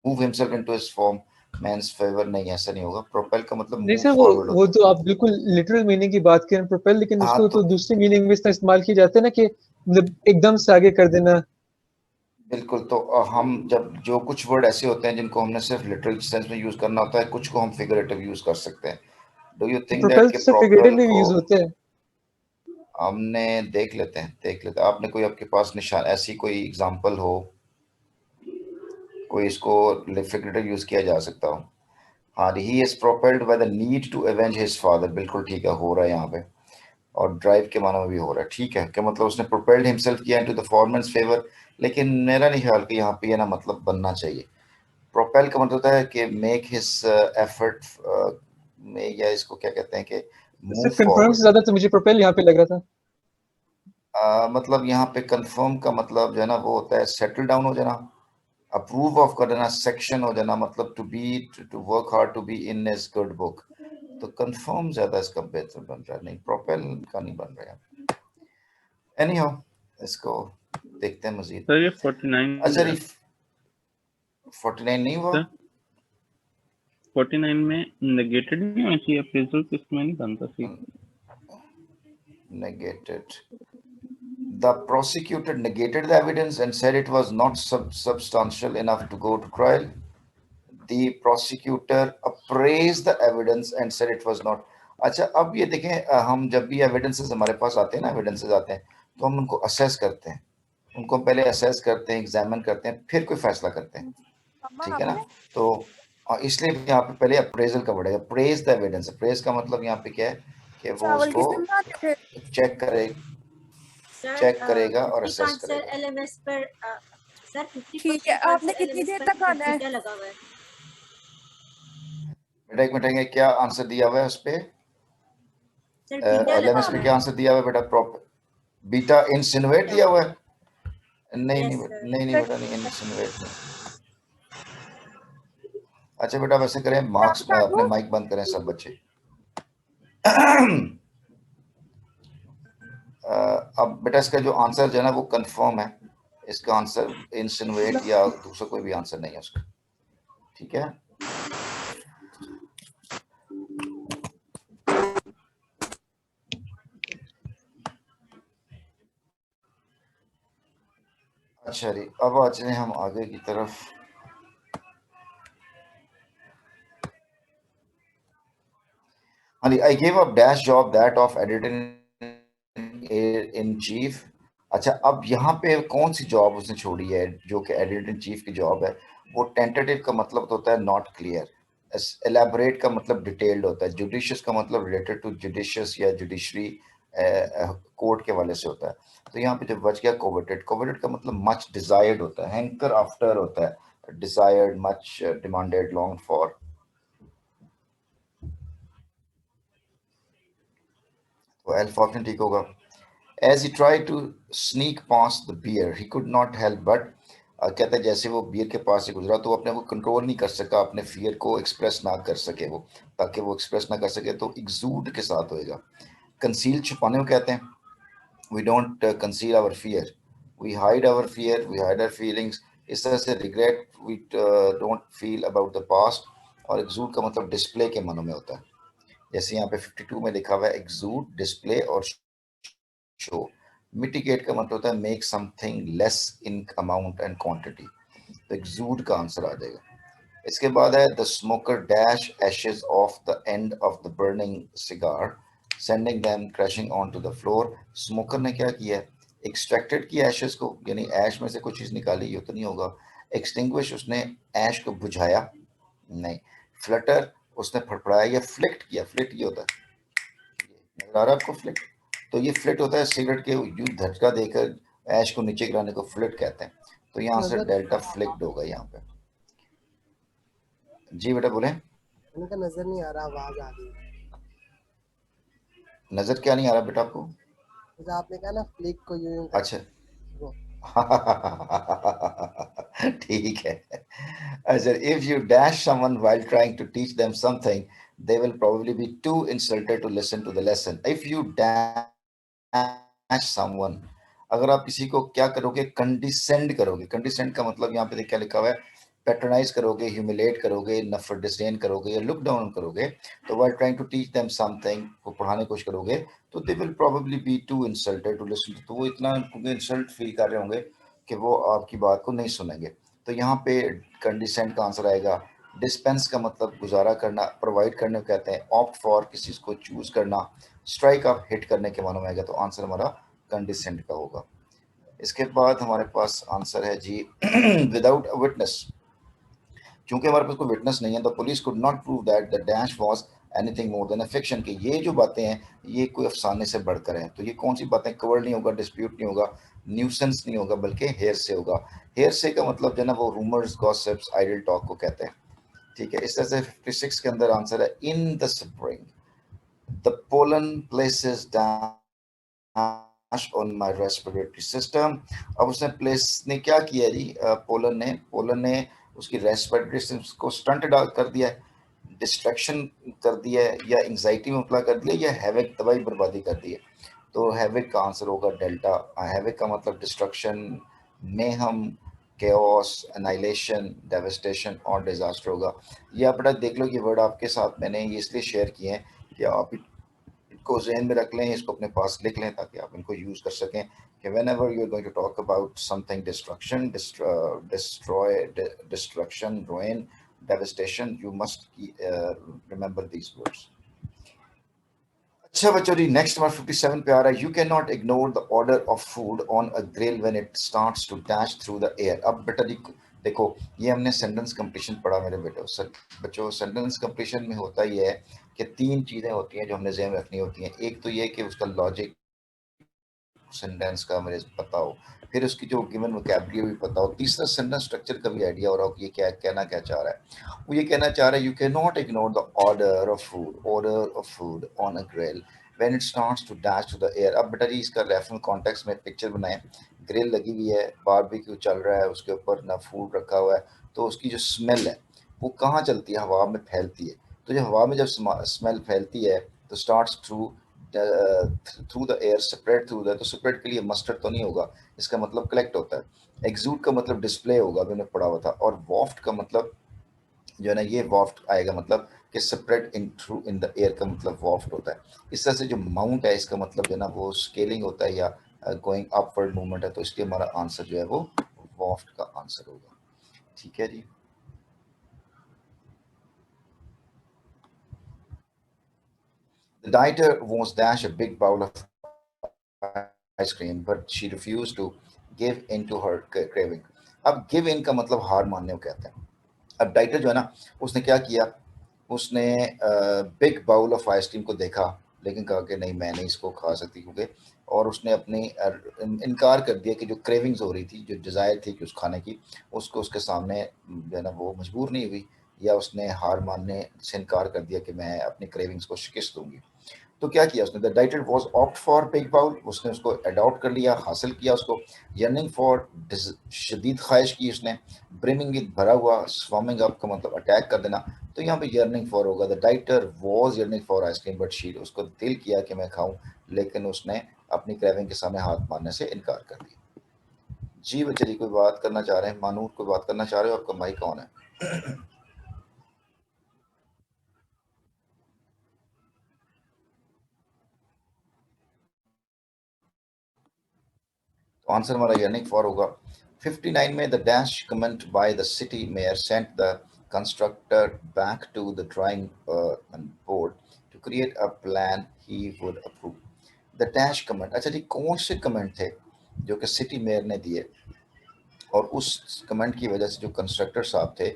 Move himself into his form man's favour, नहीं ऐसा नहीं होगा। प्रोपेल का मतलब नहीं मूव सर, फॉरवर्ड वो होता तो आप बिल्कुल लिटरल मीनिंग की बात करें प्रोपेल, लेकिन है। हाँ उसको तो तो दूसरी मीनिंग में इतना इस्तेमाल किया जाता है ना कि मतलब एकदम से आगे कर देना। बिल्कुल, तो हम जब जो कुछ वर्ड ऐसे होते हैं जिनको हमने सिर्फ लिटरल सेंस में यूज करना होता है, कुछ को हम फिगरेटिव यूज कर सकते हैं। Do you think that propel कि से प्रोपेल फिगरेटिव भी को यूज होते हैं। हमने देख लेते हैं आपने कोई आपके पास निशान ऐसी कोई एग्जांपल हो, कोई इसको फिगरेटिव यूज किया जा सकता हो। हाँ, he is propelled by the need to avenge his father, बिल्कुल ठीक है, हो रहा है यहाँ पे। और ड्राइव के माना में भी हो रहा है, ठीक है, क्या मतलब उसने प्रोपेल्ड हिमसेल्फ किया इनटू द फॉरमैन्स फेवर। लेकिन मेरा नहीं ख्याल कि यहाँ पे ये ना मतलब बनना चाहिए। प्रोपेल का मतलब होता है कि मेक हिज एफर्ट में, या इसको क्या कहते हैं कि मूव सिर्फ कंफर्म फॉरवर्ड। से ज्यादा तो मुझे प्रोपेल यहाँ पे लग रहा था। मतलब यहाँ पे कंफर्म का मतलब जो है ना वो होता है सेटल डाउन हो जाना, अप्रूव ऑफ कर देना, सेक्शन हो जाना, मतलब to work hard, to be in his good book. तो कंफर्म ज्यादा इसका बेहतर बन रहा है, नहीं प्रोपेल का नहीं बन रहा है। एनी हाउ, इसको देखते हैं मजीद। सर ये 49 अच्छा, 49 नहीं हुआ। सर 49 में नेगेटेड नहीं होना चाहिए, अप्रेजल तो इसमें नहीं बनता सही। Negated. The prosecutor negated the evidence and said it was not substantial enough to go to trial. The prosecutor appraised the evidence and said it was not. अच्छा, अब ये देखें, हम जब भी एविडेंसेस हमारे पास आते हैं ना, एविडेंसेस आते हैं तो हम उनको असेस करते हैं, उनको पहले असेस करते हैं, एग्जामिन करते हैं, फिर कोई फैसला करते हैं, ठीक है ना। तो इसलिए यहाँ पे पहले अप्रेजल का वर्ड है, अप्रेज द एविडेंस। अप्रेज का मतलब यहाँ पे क्या है कि वो उसको चेक करेगा और असेस करेगा। एलएमएस पर सर 50% ठीक है, आपने कितनी एलएमएस देर पर तक आना है? फीता लगा हुआ है। बेटा एक मिनट, क्या आंसर दिया हुआ है उस पे? सर फीता लगा एलएमएस हुआ पे है। क्या आंसर दिया हुआ है बेटा? प्रॉपर बीटा इंसिनुएट दिया हुआ है? नहीं नहीं यस बेटा, सर। नहीं बेटा, नहीं इंसिनुएट नहीं। अच्छा बेटा, वैसे करें, मार्क्स अपने माइक बंद करें सब बच्चे। अब बेटा इसका जो आंसर जो है ना वो कंफर्म है, इसका आंसर इंसिनुएट या दूसरा कोई भी आंसर नहीं है उसका, ठीक है। अच्छा जी, अब आ चले हम आगे की तरफ। हाँ जी, I give a dash job that of editor in chief. अच्छा, अब यहाँ पे कौन सी जॉब उसने छोड़ी है जो कि एडिटर इन चीफ की जॉब है? वो टेंटेटिव का मतलब तो होता है नॉट क्लियर, एलैबोरेट का मतलब डिटेल्ड होता है, जुडिशियस का मतलब रिलेटेड टू जुडिशियस या जुडिशरी कोर्ट के वाले से होता है। तो यहाँ पे जब बच गया कोवेटेड, कोवेटेड का मतलब मच डिजायर्ड होता है, हैंकर आफ्टर होता है, desired, much demanded, long for. तो अल्फा ऑप्शन ठीक होगा। As he tried to sneak past the bear, he could not help but कहता है जैसे वो बियर के पास से गुजरा तो अपने को कंट्रोल नहीं कर सका, अपने फियर को एक्सप्रेस ना कर सके वो, ताकि वो एक्सप्रेस ना कर सके तो एग्जूड के साथ होएगा। कंसील छुपाने को कहते हैं, we don't conceal our fear, we hide our fear, we hide our feelings. इस तरह से regret we don't feel about the past. और एग्जूड का मतलब डिस्प्ले के मानों में होता है, जैसे यहाँ पे 52 में लिखा हुआ है एग्जूड, डिस्प्ले और शो। मिटिगेट का मतलब होता है make something less in amount and quantity, तो एग्जूड का आंसर आ जाएगा। इसके बाद है the smoker dash ashes off the end of the burning cigar sending them crashing on to the floor. Smoker ने क्या किया है? एक्सट्रैक्टेड किया एशेज को, यानी ऐश में से कुछ चीज निकाली, ये तो नहीं होगा। एक्सटिंग्विश, उसने ऐश को बुझाया, नहीं। फ्लटर, उसने फड़फड़ाया या फ्लिक्ट किया, फ्लिक्ट ये होता है, नजर आ रहा है आपको फ्लिक्ट? तो ये फ्लिट होता है सिगरेट के यूं झटका देकर ऐश को नीचे गिराने को फ्लिट कहते हैं। तो यहाँ से डेल्टा फ्लिक्ड होगा यहाँ पे। जी बेटा बोले। उनका नजर नहीं आ रहा, आवाज आ रही है। नजर क्या नहीं आ रहा बेटा आपको? तो आपने कहा ना फ्लिक को यूं अच्छा, ठीक है। अच्छा, if you dash someone while trying to teach them something, they will probably be too insulted to listen to the lesson. If you dash someone, अगर आप किसी को क्या करोगे? कंडिसेंड करोगे। कंडिसेंड का मतलब यहाँ पे क्या लिखा हुआ है? पैट्रोनाइज करोगे, ह्यूमिलेट करोगे, नफरत डिसडेन करोगे या लुक डाउन करोगे, तो while trying to teach them something, को पढ़ाने की कोशिश करोगे, तो they will probably be too insulted to listen, तो वो इतना इंसल्ट फील कर रहे होंगे कि वो आपकी बात को नहीं सुनेंगे। तो यहाँ पे कंडिसेंट का आंसर आएगा। डिस्पेंस का मतलब गुजारा करना, प्रोवाइड करने को कहते हैं। ऑप्ट फॉर, किसी चीज को चूज करना। स्ट्राइक आप हिट करने के मानो में आएगा, तो आंसर हमारा कंडिसेंट का होगा। इसके बाद हमारे पास आंसर है जी विदाउट अ विटनेस। क्योंकि हमारे पास कोई विटनेस नहीं है, the police could not prove that the dash was anything more than a fiction, कि ये जो बातें हैं ये कोई अफसाने से बढ़कर हैं। तो ये कौन सी बातें, कवर नहीं होगा, डिस्प्यूट नहीं होगा, न्यूसेंस नहीं होगा, बल्कि हेयर से होगा। हेयर से का मतलब जो है ना वो रूमर्स, गॉसिप्स, आइडल टॉक को कहते हैं। ठीक है, इस तरह से 56 के अंदर आंसर है in the spring the pollen places on my respiratory system. अब उसने प्लेस ने क्या किया जी, पोलन ने उसकी रेस्पिरेटरी सिस्टम को स्टंट डाल कर दिया है, डिस्ट्रैक्शन कर दिया है, या एंजाइटी में मुबतला कर दिया, या हैविक, तबाही बर्बादी कर दी है। तो हैविक का आंसर होगा डेल्टा। हैविक का मतलब destruction, mayhem, chaos, annihilation, devastation और डिजास्टर होगा। ये आप बेटा देख लो, ये वर्ड आपके साथ मैंने ये इसलिए शेयर किए हैं कि आप को जहन में रख लें, इसको अपने पास लिख लें, ताकि आप इनको यूज कर सकें कि whenever you're going to talk about something destruction, destruction, ruin, devastation, you must remember these words. अच्छा बच्चों जी, नेक्स्ट नंबर 57 पे आ रहा है, you can not ignore the order of food on a grill when it starts to dash through the air. अब बेटा जी देखो, ये हमने सेंटेंस कंप्लीशन पढ़ा मेरे बेटे। बच्चों सेंटेंस कंप्लीशन में होता ही है कि 3 चीजें होती हैं जो हमने ज़हन में रखनी होती हैं। एक तो ये कि उसका लॉजिक सेंटेंस का मुझे पता हो, फिर उसकी जो गिवन वोकैबुलरी भी पता हो, तीसरा सेंटेंस स्ट्रक्चर का भी आइडिया हो रहा हो कि ये क्या कहना क्या चाह रहा है। वो ये कहना चाह रहा है, you can not ignore the order of food on a grill when it starts to dash to the air. अब बेटा जी इसका रेफरल कॉन्टेक्स्ट में पिक्चर बनाएं, ग्रिल लगी हुई है, बारबेक्यू चल रहा है, उसके ऊपर ना फूड रखा हुआ है, तो उसकी जो स्मेल है वो कहाँ चलती है, हवा में फैलती है। तो जब हवा में जब स्मेल फैलती है तो starts through the air, spread through the, तो स्प्रेड के लिए मस्टर्ड तो नहीं होगा, इसका मतलब कलेक्ट होता है। एग्जूड का मतलब डिस्प्ले होगा, मैंने पढ़ा हुआ था। और वॉफ्ट का मतलब जो है ना, ये वॉफ्ट आएगा, मतलब कि spread in through in the air का मतलब वॉफ्ट होता है। इस तरह से जो माउंट है इसका मतलब जो है ना वो स्केलिंग होता है या गोइंग अपवर्ड मूवमेंट है, तो इसलिए हमारा आंसर जो है वो वॉफ्ट का आंसर होगा। ठीक है जी। The dieter was dash a big bowl of ice cream, but she refused to give in to her craving. अब give in का मतलब हार मानने को कहते हैं। अब डाइटर जो है ना, उसने क्या किया, उसने बिग बाउल ऑफ आइसक्रीम को देखा, लेकिन कहा कि नहीं मैं नहीं इसको खा सकती, क्योंकि और उसने अपनी इनकार कर दिया कि जो क्रेविंग्स हो रही थी, जो डिज़ायर थी कि उस खाने की, उसको उसके सामने जो है ना वो मजबूर नहीं हुई, या उसने हार मानने से इनकार कर दिया कि मैं अपनी क्रेविंग्स को शिकस्त दूंगी। तो क्या किया उसने, the dieter was opt for big bowl, उसने उसको अडॉप्ट कर लिया, हासिल किया उसको। यर्निंग फॉर, शदीद ख्वाहिश की उसने। ब्रिमिंग विद, भरा हुआ। स्वमिंग अप का मतलब अटैक कर देना, तो यहाँ पे यर्निंग फॉर होगा। The dieter was yearning for ice cream but she, उसको दिल किया कि मैं खाऊं, लेकिन उसने अपनी क्रेविंग के सामने हाथ मारने से इनकार कर दिया। जी बच्चे जी, कोई बात करना चाह रहे हैं, मानूर कोई बात करना चाह रहे हो, आपका माइक कौन है? तो आंसर हमारा यर्निंग फॉर होगा। 59 में the dash comment by the city mayor sent the constructor back to the drawing board to create a plan he would approve. The dash comment, अच्छा जी कौन से कमेंट थे जो कि सिटी मेयर ने दिए, और उस कमेंट की वजह से जो कंस्ट्रक्टर साहब थे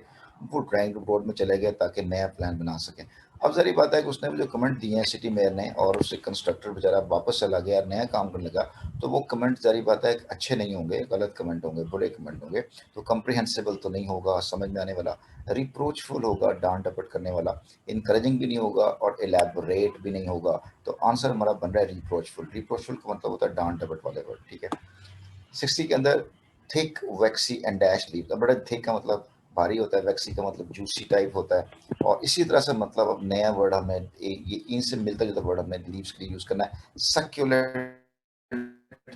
वो ड्राइंग बोर्ड में चले गए ताकि नया प्लान बना सकें। अब जरी बात है कि उसने जो कमेंट दिए हैं सिटी मेयर ने, और उससे कंस्ट्रक्टर बेचारा वापस चला गया, नया काम करने लगा, तो वो कमेंट जरी बात है अच्छे नहीं होंगे, गलत कमेंट होंगे, बुरे कमेंट होंगे। तो कंप्रिहेंसिबल तो नहीं होगा, समझ में आने वाला। रिप्रोचफुल होगा, डांट डपट करने वाला। इनकरेजिंग भी नहीं होगा, और एलैबोरेट भी नहीं होगा। तो आंसर हमारा बन रहा है रिप्रोचफुल। रिप्रोचफुल का मतलब होता है डांट डपट वाले वर्ड। ठीक है। 60 के अंदर thick, vaccine and dash leave. अब बड़ा थिक का मतलब भारी होता है, वैक्सी का मतलब जूसी टाइप होता है, और इसी तरह से मतलब अब नया वर्ड हमें ये इनसे मिलता जुलता वर्ड हमें लीव्स के लिए यूज करना है। सक्यूलेंट,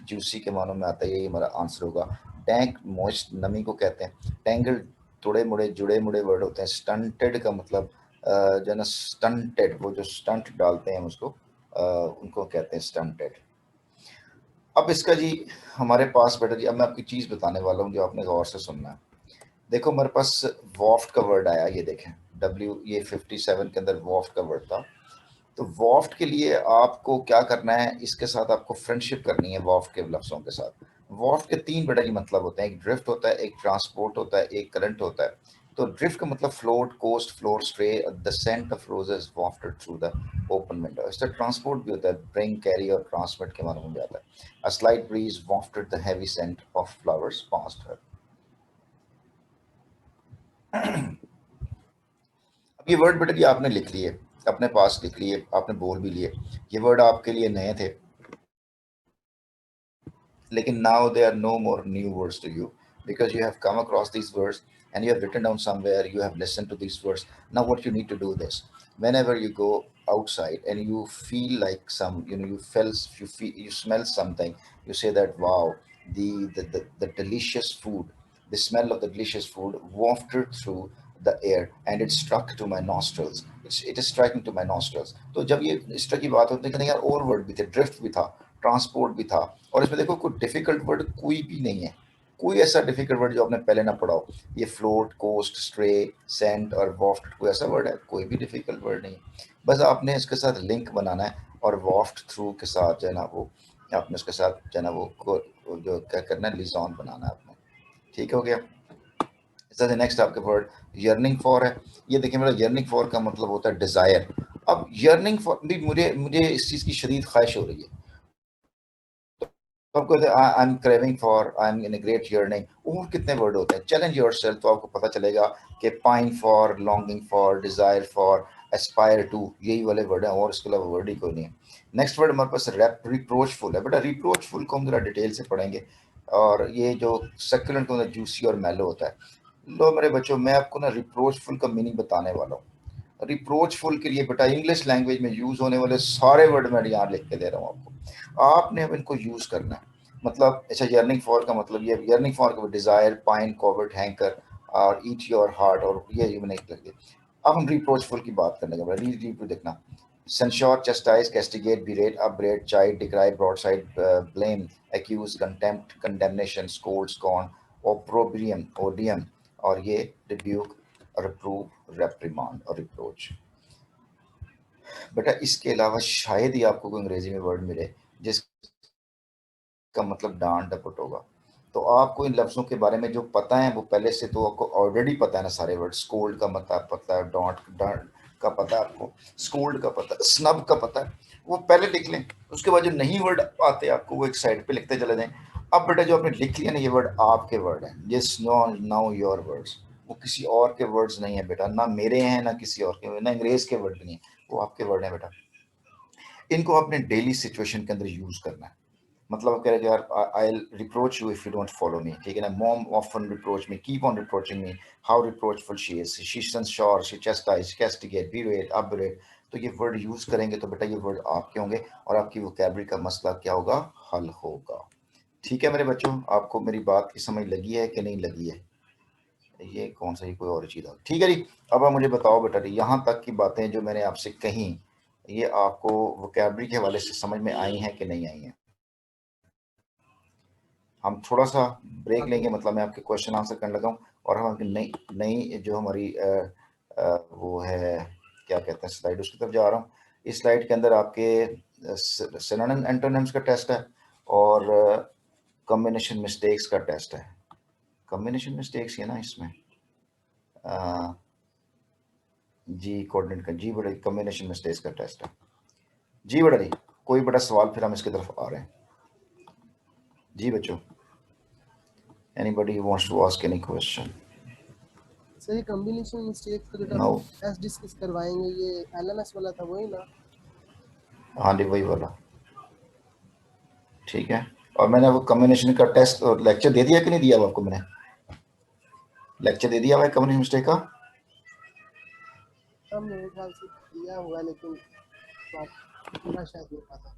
जूसी के मानों में आता है, ये हमारा आंसर होगा। डैंक, मॉइस्ट, नमी को कहते हैं। टेंगल, थोड़े मुड़े जुड़े मुड़े वर्ड होते हैं। स्टंटेड का मतलब जो है ना स्टंटेड, वो जो स्टंट डालते हैं उसको उनको कहते हैं स्टंटेड। अब इसका जी हमारे पास बेटा जी, अब मैं आपकी चीज़ बताने वाला हूँ जो आपने गौर से सुनना है। देखो हमारे पास वॉफ्ट का वर्ड आया, ये देखें ये 57 के अंदर वॉफ्ट का वर्ड था। तो वॉफ्ट के लिए आपको क्या करना है, इसके साथ आपको फ्रेंडशिप करनी है वॉफ्ट के लफ्ज़ों के साथ। वॉफ्ट के 3 बेटा जी मतलब होते हैं, एक ड्रिफ्ट होता है, एक ट्रांसपोर्ट होता है, एक करंट होता है। तो ड्रिफ्ट का मतलब float, coast, floor, stray, the scent of roses wafted through the open window. इसका ट्रांसपोर्ट भी होता है, ब्रिंग, कैरी और ट्रांसमिट के मानों में भी आता है। A slight breeze wafted the heavy scent of flowers past her. अब ये वर्ड बेटा जी आपने लिख लिए, अपने पास लिख लिए, आपने बोल भी लिए। ये वर्ड आपके लिए नए थे, लेकिन now they are no more new words to you because you have come across these words and you have written down somewhere, you have listened to these words. Now what you need to do this, whenever you go outside and you feel like some, you smell something, you say that wow, the delicious food, the smell of the delicious food wafted through the air and it struck to my nostrils. It is striking to my nostrils. तो जब ये इस तरह की बात होती है कि नहीं यार, और वर्ड भी थे, ड्रिफ्ट भी था, ट्रांसपोर्ट भी था, और इसमें देखो कोई डिफिकल्ट वर्ड कोई भी नहीं है, कोई ऐसा डिफिकल्ट वर्ड जो आपने पहले ना पढ़ा हो। ये फ्लोट, कोस्ट, स्ट्रे, सेंट और वॉफ्ट, कोई ऐसा वर्ड है? कोई भी डिफिकल्ट वर्ड नहीं है। बस आपने इसके साथ लिंक बनाना है और वॉफ्ट थ्रू के साथ जो है ना वो आपने उसके साथ जो है ना वो जो क्या करना है, लिजॉन बनाना है आपने। ठीक हो गया। नेक्स्ट आपके वर्ड यर्निंग फॉर है। ये देखिए मेरा यर्निंग फॉर का मतलब होता है डिजायर। अब यर्निंग फॉर भी मुझे इस चीज की शदीद ख्वाहिश हो रही है, तो आपको I am craving for, I am in a great yearning. और कितने वर्ड होते हैं, चैलेंज योरसेल्फ, तो आपको पता चलेगा कि pine for, longing for, desire for, aspire to, यही वाले वर्ड हैं और इसके अलावा वर्ड ही कोई नहीं है। नेक्स्ट वर्ड हमारे पास रिप्रोचफुल है। बेटा रिप्रोचफुल को हम जरा डिटेल से पढ़ेंगे, और ये जो सक्यूलेंट का मतलब जूसी और मेलो होता है। लो मेरे बच्चों, मैं आपको ना रिप्रोचफुल का मीनिंग बताने वाला हूँ। रिप्रोचफुल के लिए बेटा इंग्लिश लैंग्वेज में यूज होने वाले सारे वर्ड मैं यहाँ लिख के दे रहा हूँ आपको, आपने अब इनको यूज करना है। मतलब अच्छा, यर्निंग फॉर का मतलब ये, यर्निंग फॉर का डिजायर, पाइन, कोवर्ट, हैंकर और ईट योर हार्ट, और ये मैंने लिख दिया। अब हम रिप्रोचफुल की बात करने का, रीड देखना। Censure, chastise, castigate, berate, upbraid, chide, decry, broadside, blame, accuse, contempt, condemnation, scold, scorn, opprobrium, odium, और ये रिब्यूक, रिप्रूव, रेप्रिमांड और रिप्रोच। बेटा इसके अलावा शायद ही आपको कोई अंग्रेजी में वर्ड मिले जिसका मतलब डांट डपट होगा। तो आपको इन लफ्ज़ों के बारे में जो पता है वो पहले से तो आपको ऑलरेडी पता है ना सारे वर्ड। स्कोल्ड का मतलब पता है, डांट का पता है आपको, स्कोल्ड का पता है, स्नब का पता है, वो पहले लिख लें। उसके बाद जो नहीं वर्ड आते आपको वो एक साइड पे लिखते चले जाएं। अब बेटा जो आपने लिख लिया ना, ये वर्ड आपके वर्ड हैं, जिस नाउ योर वर्ड्स, वो किसी और के वर्ड्स नहीं है बेटा, ना मेरे हैं ना किसी और के, ना अंग्रेज के वर्ड नहीं है, वो आपके वर्ड हैं बेटा। इनको आपने डेली सिचुएशन के अंदर यूज करना है। मतलब कह रहे यार, I reproach you if you don't follow me, ठीक है ना। Mom often reproach me, keep on reproaching me, how reproachful she is, she censure, she chastise, castigate, berate, upbraid. तो ये वर्ड यूज करेंगे तो बेटा ये वर्ड आपके होंगे और आपकी वोकैबुलरी का मसला क्या होगा, हल होगा। ठीक है मेरे बच्चों, आपको मेरी बात की समझ लगी है कि नहीं लगी है? ये कौन सा, ही कोई और चीज आ, ठीक है जी। अब आप मुझे बताओ बेटा जी, यहाँ तक की बातें जो मैंने आपसे कही, ये आपको वोकैबुलरी के हवाले से समझ में आई हैं कि नहीं आई हैं? हम थोड़ा सा ब्रेक लेंगे, मतलब मैं आपके क्वेश्चन आंसर करने लगा हूँ, और हम नई नई जो हमारी वो है क्या कहते हैं स्लाइड, उसकी तरफ जा रहा हूँ। इस स्लाइड के अंदर आपके सिनोनिम एंटोनिम्स का टेस्ट है और कॉम्बिनेशन मिस्टेक्स का टेस्ट है। कॉम्बिनेशन मिस्टेक्स है ना इसमें, जी कोऑर्डिनेट का, जी बड़ा कॉम्बिनेशन मिस्टेक्स का टेस्ट है। जी बड़ा जी, कोई बड़ा सवाल, फिर हम इसकी तरफ आ रहे हैं। जी बच्चों, anybody wants to ask any question? सही कॉम्बिनेशन मिस्टेक्स का No. जो एस डिस्कस करवाएंगे, ये एलएमएस वाला था वही ना? हाँ जी वही वाला, ठीक है। और मैंने वो कम्बिनेशन का टेस्ट और लेक्चर दे दिया कि नहीं दिया आपको? मैंने लेक्चर दे दिया हुआ है कम्बिनेशन मिस्टेक का। हम मेरे ख्याल से दिया होगा, लेकिन पूरा शायद नहीं पता।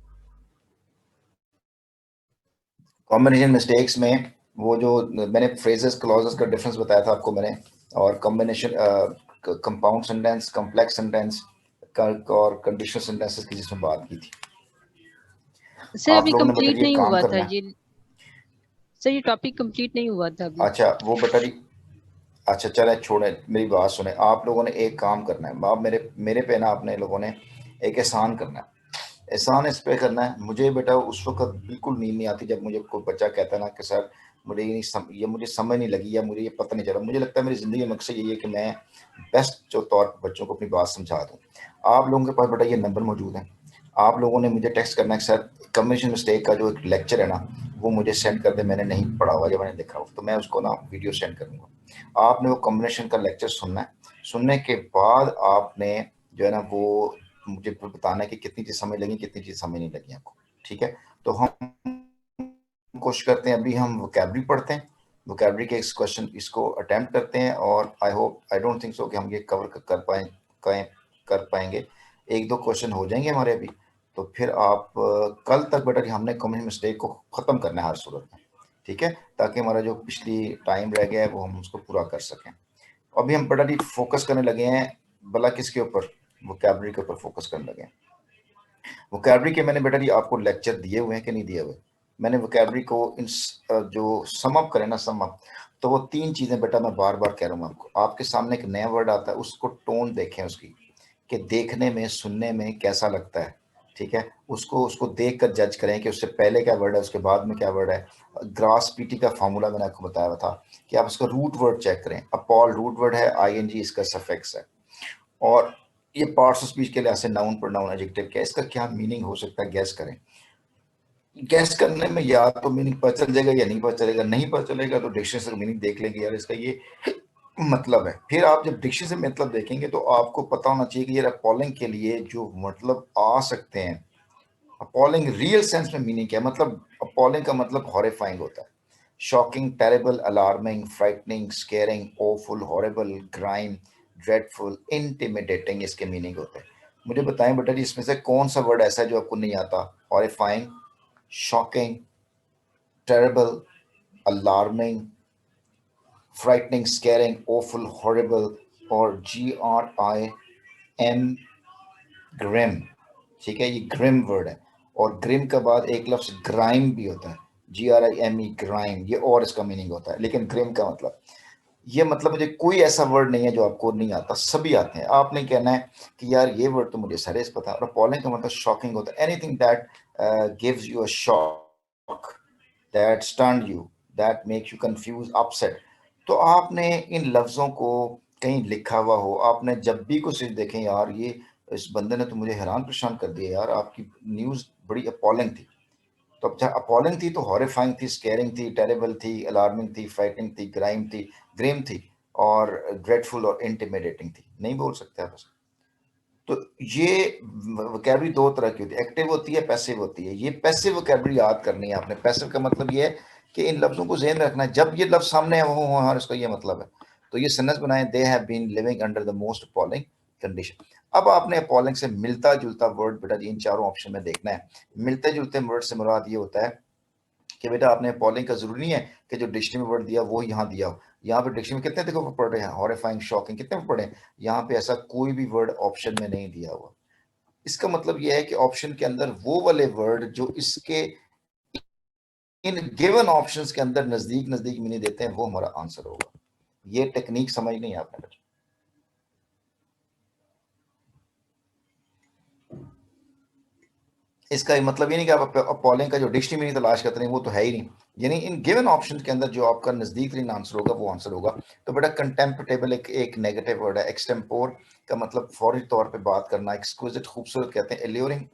कॉम्बिनेशन मिस्टेक्स में वो जो मैंने फ्रेजेस क्लॉजेस का डिफरेंस बताया था आपको मैंने, और combination compound sentence, complex sentence और कंडीशनल सेंटेंसेस की जिसमें बात की थी। सर आप अभी लोगों ने बेटा कंप्लीट ये नहीं काम हुआ था करना है। ये। सर ये टॉपिक कंप्लीट नहीं हुआ था अभी। अच्छा वो बेटा जी, अच्छा चले छोड़े, मेरी बात सुने। आप लोगों ने एक काम करना है, आप मेरे पे ना अपने लोगों ने एक एहसान करना है। एहसान इस पे करना है, मुझे बेटा उस वक्त बिल्कुल नींद नहीं आती जब मुझे कोई बच्चा कहता है ना कि सर मुझे ये मुझे समझ नहीं लगी या मुझे ये पता नहीं चला। मुझे लगता है मेरी ज़िंदगी का मकसद यही है कि मैं बेस्ट जो तौर पर बच्चों को अपनी बात समझा दूँ। आप लोगों के पास बेटा ये नंबर मौजूद है, आप लोगों ने मुझे टेक्स्ट करना है कि सर कम्युनिकेशन मिस्टेक का जो एक लेक्चर है ना वो मुझे सेंड कर दे, मैंने नहीं पढ़ा हुआ या मैंने लिखा हुआ, तो मैं उसको ना वीडियो सेंड करूँगा। आपने वो कॉम्बिनेशन का लेक्चर सुनना है, सुनने के बाद आपने जो है ना वो मुझे बताना है कि कितनी चीज़ समझ लगी, कितनी चीज़ समझ नहीं लगी आपको, ठीक है। तो हम कोशिश करते हैं, अभी हम वोकैबुलरी पढ़ते हैं, वोकैबुलरी के इस क्वेश्चन इसको अटेम्प्ट करते हैं और आई डोंट थिंक सो कि हम ये कवर कर पाएंगे। एक दो क्वेश्चन हो जाएंगे हमारे अभी, तो फिर आप कल तक बेटा कि हमने कॉमन मिस्टेक को ख़त्म करना है हर सूरत में, ठीक है, ताकि हमारा जो पिछली टाइम रह गया है वो हम उसको पूरा कर सकें। अभी हम बेटा जी फोकस करने लगे हैं भला किसके ऊपर, वोकैबुलरी के ऊपर फोकस करने लगे हैं। वोकैबुलरी के मैंने बेटा जी आपको लेक्चर दिए हुए हैं कि नहीं दिए हुए? मैंने वोकैबुलरी को इन जो सम अप करें ना, सम अप, तो वो 3 चीज़ें बेटा मैं बार-बार कह रहा हूँ आपको। आपके सामने एक नया वर्ड आता है, उसको टोन देखें उसकी, कि देखने में, सुनने में कैसा लगता है, ठीक है? उसको उसको देख कर जज करें कि उससे पहले क्या वर्ड है, उसके बाद में क्या वर्ड है। ग्रास पीटी का फ़ॉर्मूला मैंने आपको बताया हुआ था कि आप उसका रूट वर्ड चेक करें। अपॉल रूट वर्ड है, आईएनजी इसका सफिक्स है। और ये पार्ट्स ऑफ स्पीच के लिहाज से नाउन, प्रोनाउन, एडजेक्टिव क्या है, इसका क्या मीनिंग हो सकता है, गैस करें। गैस करने में या तो मीनिंग पता चल जाएगा या नहीं पता चलेगा, नहीं पता चलेगा तो डिक्शनरी से मीनिंग देख लेंगे, यार इसका ये मतलब है। फिर आप जब डिक्शनरी से मतलब देखेंगे तो आपको पता होना चाहिए कि यार अपॉलिंग के लिए जो मतलब आ सकते हैं, अपॉलिंग रियल सेंस में मीनिंग क्या है। मतलब अपॉलिंग का मतलब हॉरिफाइंग होता है, shocking, terrible, alarming, frightening, squaring, awful, horrible, grime, dreadful, intimidating इसके मीनिंग होते हैं। मुझे बताएं बेटा जी इसमें से कौन सा वर्ड ऐसा है जो आपको नहीं आता? Horrifying, shocking, terrible, alarming, frightening, squaring, awful, horrible और GRIM, ग्रिम, ठीक है, ये ग्रिम वर्ड है। और ग्रिम के बाद एक लफ्ज ग्राइम भी होता है, GRIME, ग्राइम, ये और इसका मीनिंग होता है। लेकिन ग्रिम का मतलब, ये मतलब मुझे कोई ऐसा वर्ड नहीं है जो आपको नहीं आता, सभी आते हैं। आपने कहना है कि यार ये वर्ड तो मुझे सारे से पता है। और अपॉलिंग का मतलब शॉकिंग होता है, anything that gives you a shock, that stunned you, that makes you confuse, upset. तो आपने इन लफ्ज़ों को कहीं लिखा हुआ हो, आपने जब भी कुछ चीज़ देखें, यार ये इस बंदे ने तो मुझे हैरान परेशान कर दिया यार, आपकी न्यूज़ बड़ी अपॉलिंग थी। तो अब चाहे अपॉलिंग थी तो हॉरिफाइंग थी, स्केयरिंग थी, टेरेबल थी, अलार्मिंग थी, फ्राइटनिंग थी, ग्राइम थी, ग्रिम थी और ड्रेडफुल और इंटिमिडेटिंग थी। नहीं बोल सकते आप ऐसा। तो ये वोकैबुलरी दो तरह की होती है, एक्टिव होती है, पैसिव होती है। ये पैसिव वोकैबुलरी याद करनी है आपने। पैसिव का मतलब ये है कि इन लफ्जों को ज़हन रखना है, जब ये लफ्ज सामने है वो हाँ इसका ये मतलब है। तो ये सेंटेंस बनाए, they have been living under the most appalling condition. अब आपने अपॉलिंग से मिलता जुलता वर्ड बेटा जी इन चारों ऑप्शन में देखना है। मिलते जुलते वर्ड से मुराद ये होता है कि बेटा आपने अपॉलिंग का जरूरी नहीं है कि जो डिक्शनरी में वर्ड दिया वो यहाँ दिया हो। यहाँ पे डिक्शनरी में कितने देखो पढ़ रहे हैं, हॉरिफाइंग, शॉकिंग, कितने पढ़े हैं, यहाँ पे ऐसा कोई भी वर्ड ऑप्शन में नहीं दिया हुआ। इसका मतलब यह है कि ऑप्शन के अंदर वो वाले वर्ड जो इसके इन गिवन ऑप्शंस के अंदर नजदीक नजदीक मीनिंग देते हैं वो हमारा आंसर होगा। ये टेक्निक समझ नहीं आपने बच्चों। इसका मतलब ये नहीं कि आप अपॉलिंग का जो डिक्शनरी मीनिंग तलाश करते हैं वो तो है ही नहीं, यानी इन गिवन ऑप्शन के अंदर जो आपका नजदीक तरीन आंसर होगा वो आंसर होगा। तो बेटा कंटेम्पटेबल एक नेगेटिव वर्ड है। एक्सटेम्पोर का मतलब फौरी तौर पे बात करना, एक्सक्विजिट खूबसूरत कहते हैं, एल्यूरिंग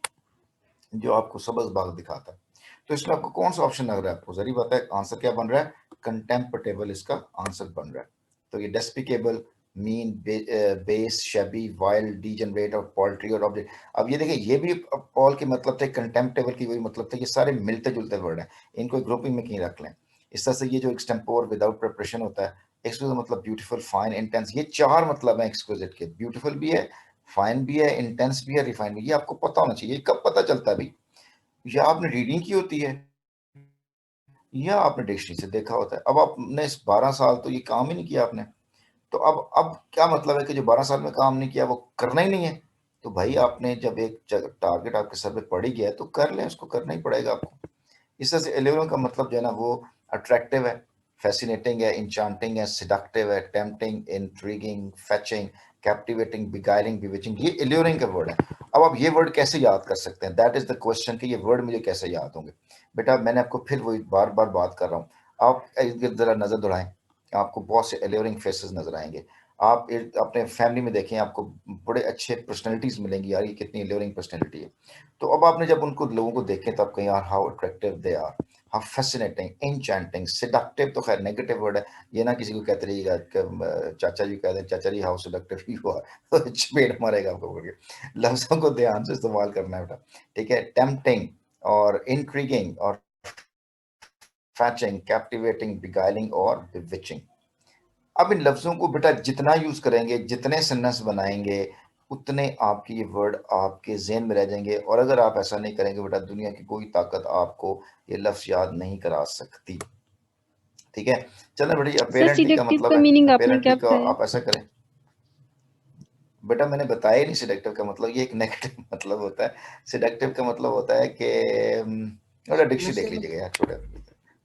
जो आपको सबज बाग दिखाता है। तो इसमें आपको कौन सा ऑप्शन लग रहा है? आपको जरूरी बात है आंसर क्या बन रहा है, कंटेम्पटेबल इसका आंसर बन रहा है। तो ये despicable, mean, base, शबी, wild, degenerate और पोल्ट्री और ऑब्जेक्ट। अब ये देखिए ये भी पॉल के मतलब थे, कंटेम्पटेबल की वही मतलब थे, ये सारे मिलते जुलते वर्ड हैं, इनको ग्रुपिंग में कहीं रख लें। इस तरह से ये जो एक्सटेम्पोर विदाउट प्रिपरेशन होता है, एक्सक्विजिट मतलब ब्यूटीफुल, फाइन, इंटेंस, ये चार मतलब है एक्सक्विजिट के। ब्यूटीफुल भी है, फाइन भी है, इंटेंस भी है, रिफाइन भी। ये आपको पता होना चाहिए। कब पता चलता है भाई? या आपने रीडिंग की होती है या आपने डिक्शनरी से देखा होता है। अब आपने इस 12 साल तो ये काम ही नहीं किया आपने, तो अब क्या मतलब है कि जो 12 साल में काम नहीं किया वो करना ही नहीं है? तो भाई आपने जब एक टारगेट आपके सर पे पड़ ही गया है तो कर लें, उसको करना ही पड़ेगा आपको। इस तरह से एलिवेनिंग का मतलब जो है ना वो अट्रैक्टिव है, फैसिनेटिंग है, इंचांटिंग है, सेडक्टिव है, टेम्पटिंग, इंट्रिगिंग, फेचिंग, कैप्टिवेटिंग, बिगाइलिंग, बिविचिंग, ये एल्यूरिंग के वर्ड है। अब आप ये वर्ड कैसे याद कर सकते हैं? दैट इज द क्वेश्चन कि ये वर्ड मुझे कैसे याद होंगे। बेटा मैंने आपको फिर वही बार बार बात कर रहा हूँ, आप जरा नजर दौड़ाएं, आपको बहुत से एल्यूरिंग फेसेस नजर आएंगे। आप अपने फैमिली में देखें, आपको बड़े अच्छे पर्सनैलिटीज मिलेंगी, यार ये कितनी एल्यूरिंग पर्सनैलिटी है। तो अब आपने जब उनको लोगों को देखें तो आप कहें यार how attractive they are, how fascinating, enchanting. Seductive तो खैर नेगेटिव वर्ड है, ये ना किसी को कहते रहिएगा चाचा जी कह दें चाचा जी हाउ सेडक्टिव यू आर, तो चपेट मारेगा आपको बोल के। लफ्जों को ध्यान से इस्तेमाल करना है बेटा, ठीक है। टेम्पटिंग और इंट्रिगिंग और फैचिंग, कैप्टिवेटिंग, बिगाइलिंग और बिविचिंग। अब इन लफ्जों को बेटा जितना यूज करेंगे, जितने सेंटेंस बनाएंगे, उतने आपके ये वर्ड आपके ज़हन में रह जाएंगे। और अगर आप ऐसा नहीं करेंगे बेटा, दुनिया की कोई ताकत आपको ये लफ्ज याद नहीं करा सकती, ठीक है। चलो बेटा, ये सर अपेरेंटली का सिलेक्टिव मतलब का है, मीनिंग आपने अपेरेंटली क्या का बताया? आप ऐसा करें बेटा, मैंने बताया ही नहीं सिलेक्टिव का मतलब, ये एक नेगेटिव मतलब होता है। सिलेक्टिव का मतलब होता है कि बेटा डिक्शनरी देख नशे में, लीजिएगा यार, छोटा,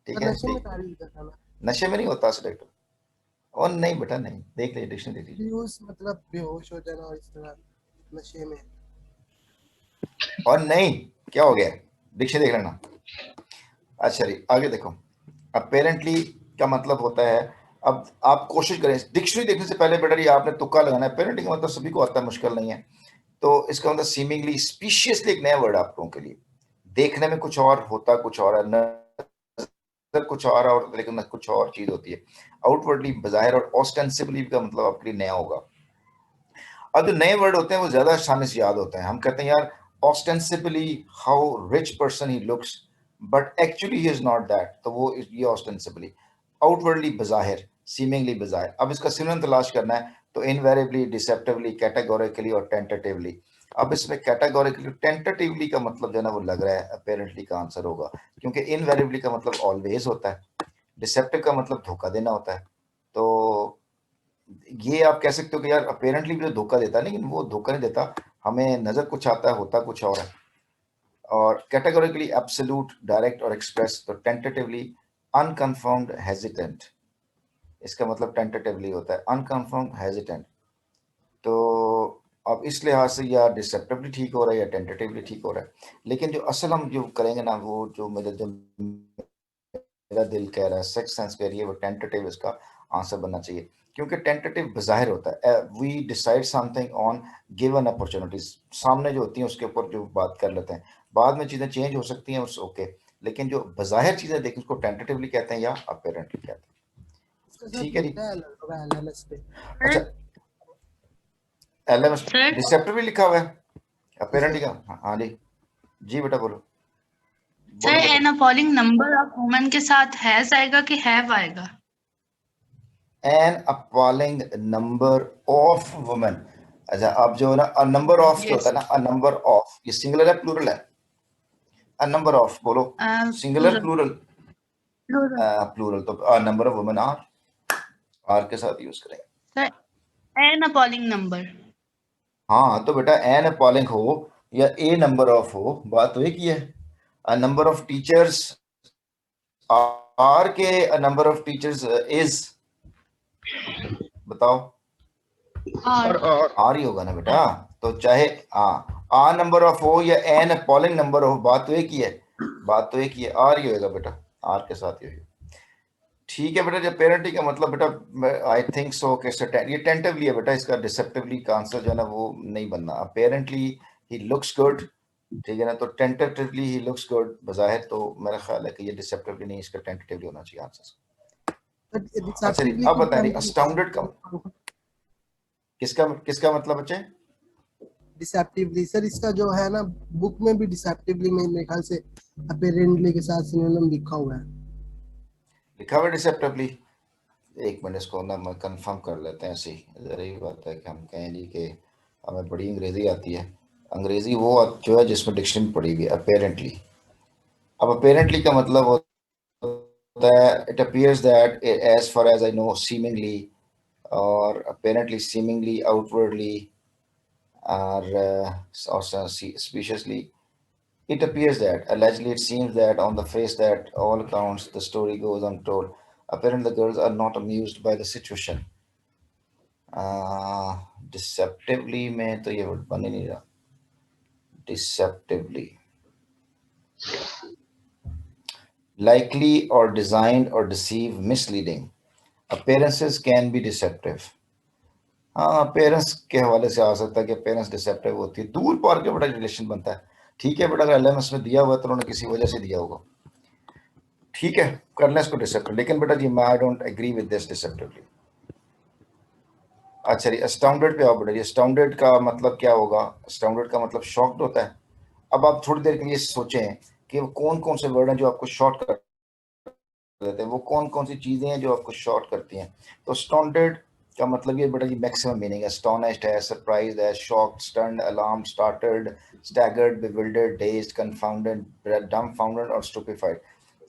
ठीक है। नशे में तारीफ करता मैं। नशे में नहीं होता सिलेक्टिव, और नहीं बेटा नहीं, देख लीजिए डिक्शनरी देख लीजिए। बेहोश मतलब बेहोश हो जाना और इस तरह नशे में। और नहीं, क्या हो गया, डिक्शनरी देख लेना। अच्छा जी, आगे देखो। अपेरेंटली का मतलब होता है, अब आप कोशिश करें डिक्शनरी देखने से पहले बेटा, ये आपने तुक्का लगाना है। अपेरेंटली का मतलब सभी को आता है, मुश्किल नहीं है। तो इसका मतलब सीमिंगली, स्पीशियसली एक नया वर्ड आप लोगों के लिए। देखने में कुछ और होता कुछ और है, नजर कुछ और लेकिन कुछ और चीज होती है। आउटवर्डली बाहर, और ऑस्टेंसिबली का मतलब आपके लिए नया होगा। अब जो नए वर्ड होते हैं वो ज्यादा आसानी से याद होते हैं। हम कहते हैं यार ostensibly how rich person he looks, but actually he is not that, तो वो ये ostensibly, outwardly बज़ाहिर, seemingly बज़ाहिर। अब इसका सिनोनिम तलाश करना है तो invariably, deceptively, categorically और tentatively। अब इसमें categorically, tentatively का मतलब जो है ना वो लग रहा है apparently का आंसर होगा, क्योंकि invariably का मतलब always होता है, deceptive का मतलब धोखा देना होता है। तो ये आप कह सकते हो कि यार अपेरेंटली भी तो धोखा देता है, लेकिन वो धोखा नहीं देता, हमें नजर कुछ आता है, होता कुछ और है। और कैटेगोरिकली एब्सोल्यूट, डायरेक्ट और एक्सप्रेस। तो टेंटेटिवली अनकन्फर्म्ड, हेजिटेंट, इसका मतलब टेंटेटिवली होता है अनकन्फर्म्ड, हेजिटेंट। तो अब इस लिहाज से या डिसेप्टिवली ठीक हो रहा है या टेंटेटिवली ठीक हो रहा है। लेकिन जो असल हम जो करेंगे ना, वो जो मेरा दिल कह रहा है, सिक्स सेंस कह रही है, वो टेंटेटिव इसका आंसर बनना चाहिए, क्योंकि टेंटेटिव बाहिर होता है। We decide something on given opportunities, सामने जो होती हैं उसके ऊपर जो बात कर लेते हैं। बाद में चीजें चेंज हो सकती हैं, उस ओके, लेकिन जो बाहिर चीजें देखें उसको टेंटेटिवली कहते हैं या अपेरेंटली कहते इसका हैं, सर ठीक है जी। लिखा है एलएमएस पे। अच्छा, एलएमएस सर डिसेप्टिव भी लिखा हुआ है, जी अपेरेंटली सर। का। हाँ जी, जी बेटा बोलो, सर बोलो एन बेटा। अपॉलिंग नंबर ऑफ वुमेन के साथ हैज आएगा कि हैव आएगा? An appalling number of women. अच्छा, अब जो ना अ नंबर ऑफ जो होता है यस ना, अ नंबर ऑफ, ये सिंगुलर है प्लूरल है? अ नंबर ऑफ बोलो, singular plural plural? Plural. Plural, तो a number of women are के साथ यूज करेंगे। Sir an appalling number. हाँ तो बेटा एन अपॉलिंग हो या ए नंबर ऑफ हो, बात तो एक ही है। A number of teachers are के, a number of teachers is, बताओ, और आर ही होगा ना बेटा। तो चाहे आ नंबर ऑफ हो या एन अपॉलिंग नंबर हो, बात तो एक ही है, बात तो एक ही है, आर ही होगा बेटा, आर के साथ ही होगा। ठीक है बेटा, जब पेरेंटिंग का मतलब बेटा आई थिंक सो कि ये टेंटिवली है बेटा, इसका डिसेप्टिवली का आंसर जो है ना वो नहीं बनना। अपेरेंटली ही लुक्स गुड, ठीक है ना, तो टेंटेटिवली ही लुक्स गुड बजाहिर, तो मेरा ख्याल है कि ये डिसेप्टिवली नहीं, इसका टेंटेटिवली होना चाहिए आंसर। अच्छा जी, डिसेप्टिवली अब को बता क्या रही मतलब? अस्टाउंडेड का किसका किसका मतलब बच्चे? डिसेप्टिवली सर, इसका जो है ना बुक में भी डिसेप्टिवली में मेरे ख्याल से अपेरेंटली के साथ सिनोनिम लिखा हुआ है। लिखा हुआ डिसेप्टिवली, एक मिनट इसको ना मैं कंफर्म कर लेते हैं। ऐसी जरूरी बात है कि हम कहें जी कि हमें बड़ी अंग्रेजी आती है, अंग्रेजी वो जो है जिसमें डिक्शनरी पड़ी हुई है अपेरेंटली। अब अपेरेंटली का मतलब होता है it appears that, as far as I know, seemingly, or apparently, seemingly, outwardly, or speciously. It appears that, allegedly, it seems that on the face that all accounts, the story goes untold. Apparently, the girls are not amused by the situation. Deceptively में तो ये word बन ही नहीं रहा. Deceptively. Likely or designed or deceive, misleading. Appearances can be deceptive. हाँ, appearance के हवाले से आ सकता है कि appearance deceptive होती है. दूर पार के बड़ा रिलेशन बनता है. ठीक है बेटा, अगर LMS में दिया हुआ तो उन्होंने किसी वजह से दिया होगा. ठीक है, कर लें इसको डिसेप्टिव. लेकिन बेटा जी, मैं I don't agree with this deceptively. अच्छा जी, अस्टाउंडेड पे आओ बेटा जी. अस्टाउंडेड का मतलब क्या होगा? अस्टाउंडेड का मतलब शॉक्ड होता है. अब आप थोड़ी देर के लिए सोचें कि वो कौन कौन से वर्ड हैं जो आपको शॉर्ट कर देते हैं, वो कौन कौन सी चीजें हैं जो आपको शॉर्ट करती हैं. तो अस्टाउंडेड का मतलब ये बेटा जी मैक्सिमम मीनिंग है. एस्टोनिश्ड है, सरप्राइज्ड है, shocked, stunned, alarm, startled, staggered, bewildered, dazed, confounded, dumbfounded और स्टुपेफाइड.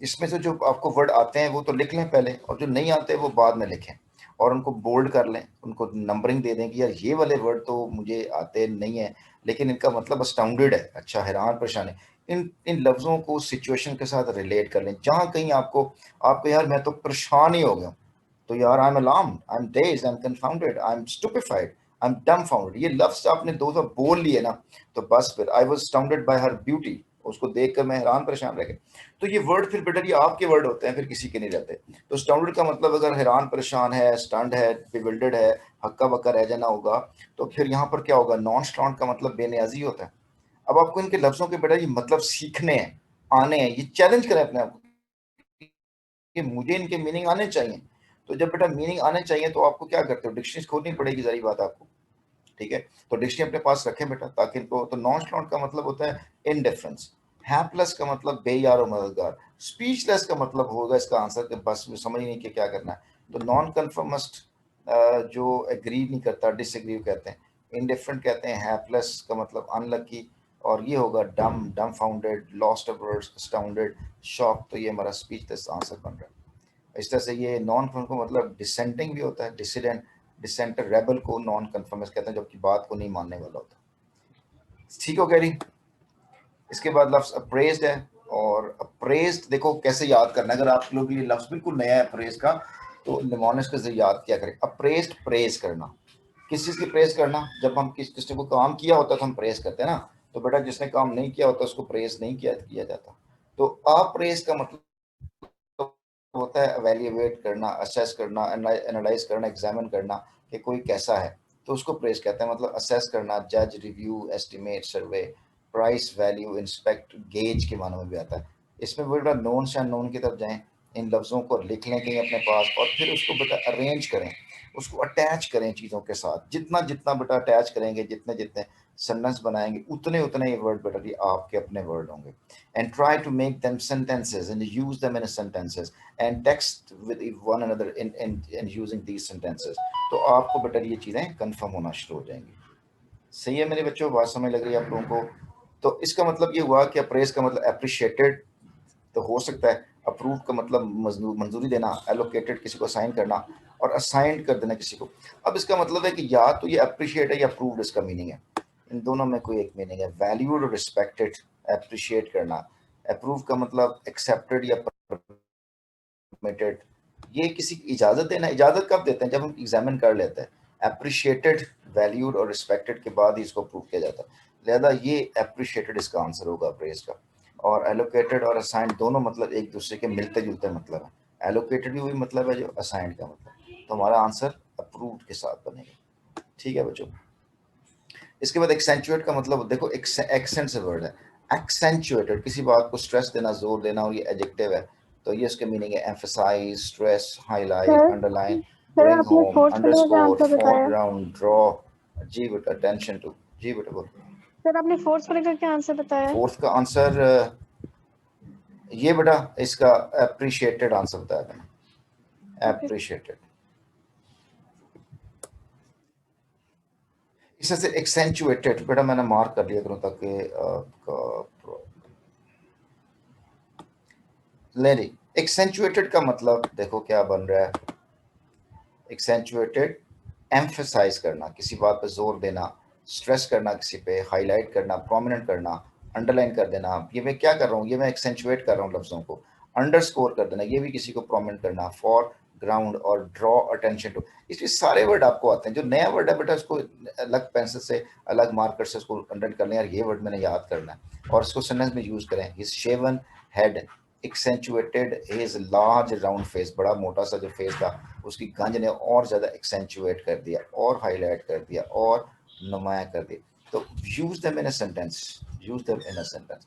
इसमें से जो आपको वर्ड आते हैं वो तो लिख लें पहले, और जो नहीं आते वो बाद में लिखें, और उनको बोल्ड कर लें, उनको नंबरिंग दे दें कि यार ये वाले वर्ड तो मुझे आते नहीं है, लेकिन इनका मतलब अस्टाउंडेड है. अच्छा, हैरान परेशान है. इन लफ्ज़ों को सिचुएशन के साथ रिलेट कर लें. जहाँ कहीं आपको यार मैं तो परेशान ही हो गया, तो यार I am alarmed, I am dazed, I am confounded, I am stupefied, I am dumbfounded. ये लफ्ज़ आपने दो दफा बोल लिए ना, तो बस फिर I was astounded by her beauty, उसको देखकर मैं हैरान परेशान रह गया. तो ये वर्ड फिर बेटा ये आपके वर्ड होते हैं, फिर किसी के नहीं रहते. तो स्टाउंडेड का मतलब अगर हैरान परेशान है, स्टन्ड है, बिविल्डर्ड है, हक्का बक्का रह जाना होगा, तो फिर यहाँ पर क्या होगा? नॉन स्टाउंड का मतलब बेनियाजी होता है. अब आपको इनके लफ्जों के बेटा ये मतलब सीखने हैं, आने हैं. ये चैलेंज करें अपने आप को कि मुझे इनके मीनिंग आने चाहिए. तो जब बेटा मीनिंग आने चाहिए तो आपको क्या करते हो? डिक्शनरी खोलनी पड़ेगी, जरी बात आपको. ठीक है, तो डिक्शनरी अपने पास रखें बेटा, ताकि इनको. तो नॉन स्टाउंड का मतलब होता है इनडिफरेंस. हैप्लेस का मतलब बेयार और मददगार. स्पीचलेस का मतलब होगा इसका आंसर कि बस समझ नहीं कि क्या करना है. तो नॉन कन्फर्मिस्ट जो एग्री नहीं करता, डिसएग्री कहते हैं. इनडिफरेंट कहते हैं. हैप्लेस का मतलब अनलकी, और ये होगा डम्बफाउंडेड, लॉस्ट ऑफ वर्ड्स, अस्टाउंडेड, शॉक. तो ये हमारा स्पीचलेस आंसर बन रहा है. इस तरह से ये नॉन कन्फर्म का मतलब डिसेंटिंग भी होता है. डिसिडेंट, डिसेंटर, रेबल को नॉन कन्फर्मिस्ट कहते हैं, जबकि बात को नहीं मानने वाला होता. ठीक हो गया जी. इसके बाद लफ्ज अप्रेज्ड है. और अप्रेज्ड देखो कैसे याद करना है. अगर आप लोग ये लफ्ज बिल्कुल नया है अप्रेज का, तो निमोनिक्स के जरिए याद किया करें. अप्रेज्ड, प्रेज करना. किस चीज़ की प्रेज करना? जब हम किसी को काम किया होता है तो हम प्रेज करते हैं ना. तो बेटा जिसने काम नहीं किया होता उसको प्रेज नहीं किया जाता. तो अप्रेज का मतलब होता है एवेल्युएट करना, असेस करना, एनालाइज करना, एग्जामिन करना कि कोई कैसा है, तो उसको प्रेज कहते हैं. मतलब असेस करना, जज, रिव्यू, एस्टिमेट, सर्वे, प्राइस, वैल्यू, इंस्पेक्ट, गेज के मानों में भी आता है. इसमें बेटा नोन से अननोन की तरफ जाएं, इन लफ्ज़ों को लिख लें कहीं अपने पास, और फिर उसको बेटा अरेंज करें, उसको अटैच करें चीज़ों के साथ. जितना जितना बेटा अटैच करेंगे, जितने जितने सेंटेंस बनाएंगे, उतने उतने ये वर्ड बेटा ये आपके अपने वर्ड होंगे. And try to make them sentences and use them in sentences and text with one another in using these sentences. तो आपको बेटा ये चीज़ें कंफर्म होना शुरू हो जाएंगी. सही है मेरे बच्चों, बात समझ लग रही है आप लोगों को? तो इसका मतलब ये हुआ कि अप्रेज का मतलब अप्रिशिएटेड तो हो सकता है. अप्रूव का मतलब मंजूरी देना, एलोकेटेड किसी को असाइन करना, और असाइंड कर देना किसी को. अब इसका मतलब है कि या तो ये अप्रिशिएट है या अप्रूव्ड इसका मीनिंग है. इन दोनों में कोई एक मीनिंग है. वैल्यूड और रिस्पेक्टेड, अप्रिशिएट करना. अप्रूव का मतलब एक्सेप्टेड या परमिटेड. ये किसी की इजाजत देना. इजाजत कब देते हैं? जब हम एग्जामिन कर लेते हैं. अप्रिशिएटेड, वैल्यूड और रिस्पेक्टेड के बाद ही इसको प्रूव किया जाता है. लिहाजा ये अप्रिशिएटेड इसका आंसर होगा अप्रेज का. और एलोकेटेड और असाइंड दोनों मतलब एक दूसरे के मिलते जुलते मतलब है. एलोकेटेड भी वही मतलब है जो असाइंड का मतलब. तो हमारा आंसर अप्रूव्ड के साथ बनेगा. ठीक है बच्चों. इसके बाद एक्सेंचुएट का मतलब देखो, एक्सेंट से वर्ड है. एक्सेंचुएटेड किसी बात को स्ट्रेस देना, जोर देना, और ये एडजेक्टिव है. तो ये इसके मीनिंग है emphasise, stress, highlight, underline, bring home, underscore, foreground, draw. जी बेटा, अटेंशन टू. जी बेटा बोलो. सर आपने फोर्थ को लेकर क्या आंसर बताया? फोर्थ का आंसर ये बेटा इसका अप्रिशिएटेड आंसर बताया मैंने. अप्रिशिएटेड. इससे से एक्सेंचुएटेड बेटा मैंने मार्क कर लिया करूं ताकि लेडी. एक्सेंचुएटेड का मतलब देखो क्या बन रहा है. एक्सेंचुएटेड एम्फेसाइज करना, किसी बात पे जोर देना, स्ट्रेस करना, किसी पे हाईलाइट करना, प्रोमिनेंट करना, अंडरलाइन कर देना, ये मैं क्या कर रहा हूँ, ये मैं एक्सेंचुएट कर रहा हूँ लफ्जों को, अंडरस्कोर कर देना, ये भी किसी को प्रोमिनेंट करना, फॉर ग्राउंड और ड्रॉ अटेंशन टू, इसलिए सारे वर्ड आपको आते हैं। जो नया वर्ड है बेटा उसको अलग पेंसिल से अलग मार्कर से उसको अंडरलाइन कर लें, यार ये वर्ड मैंने याद करना है और इसको सेंटेंस में यूज करें। His shaven head accentuated his large round face, बड़ा मोटा सा जो फेस था उसकी गंज ने और ज्यादा एक्सेंचुएट कर दिया और हाईलाइट कर दिया और नुमाया कर दिया। तो use them in a sentence, use them in a sentence.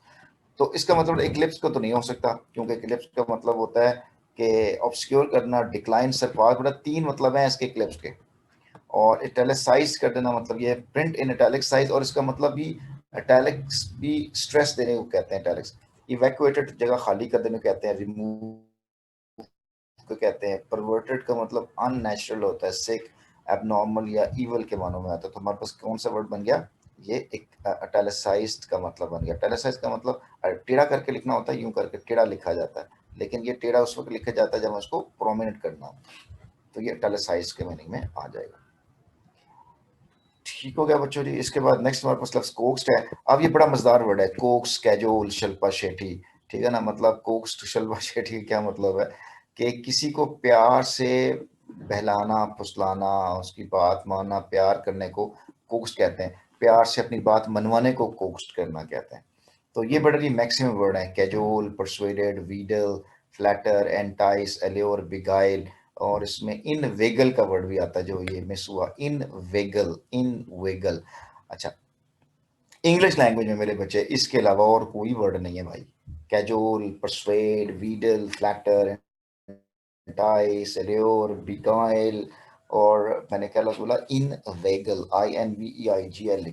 तो इसका मतलब इक्लिप्स को तो नहीं हो सकता, क्योंकि इक्लिप्स का मतलब होता है कि ऑब्सक्योर करना, डिक्लाइन, सरपास, बड़ा तीन मतलब है इसके इक्लिप्स के। और इटैलिसाइज कर देना मतलब ये प्रिंट इन इटैलिक साइज, और इसका मतलब भी इटैलिक्स भी स्ट्रेस देने को कहते हैं इटैलिक्स। इवैक्यूएटेड जगह खाली कर देने को कहते हैं, रिमूव को कहते हैं। परवर्टेड का मतलब अननेचुरल होता है, सिक, एबनॉर्मल या इवल के मानों में आता है। तो हमारे पास कौन सा वर्ड बन गया, ये एक इटैलिसाइज्ड का मतलब बन गया। इटैलिसाइज्ड का मतलब टेढ़ा करके लिखना होता है, यूं करके टेढ़ा लिखा जाता है, लेकिन ये टेढ़ा उस वक्त लिखा जाता है जब उसको प्रोमिनेंट करना हो, तो ये इटैलिसाइज्ड के मीनिंग में आ जाएगा। ठीक हो गया बच्चों जी। इसके बाद नेक्स्ट हमारे पास लफ्ज कोक्स्ड है। अब ये बड़ा मजेदार वर्ड है, कोक्स, कैजोल, शिल्पा शेट्टी, ठीक है ना। मतलब कोक्स्ड शिल्पा शेट्टी क्या मतलब है कि किसी को प्यार से बहलाना, फुसलाना, उसकी बात मानना, प्यार करने को कोक्स्ड कहते हैं। प्यार से अपनी बात मनवाने को कोक्स्ड करना कहते हैं। तो ये बड़ा ही मैक्सिमम वर्ड है, cajole, persuaded, Videl, flatter, entice, allure, beguile, और इसमें इन वेगल का वर्ड भी आता है जो ये मिस हुआ, इन वेगल, इन वेगल। अच्छा, इंग्लिश लैंग्वेज में मेरे बच्चे इसके अलावा और कोई वर्ड नहीं है भाई। Cajole, persuade, wheedle, flatter, entice, allure, beguile, और मैंने क्या लफ्ज बोला, इन वेगल, INVEIGL,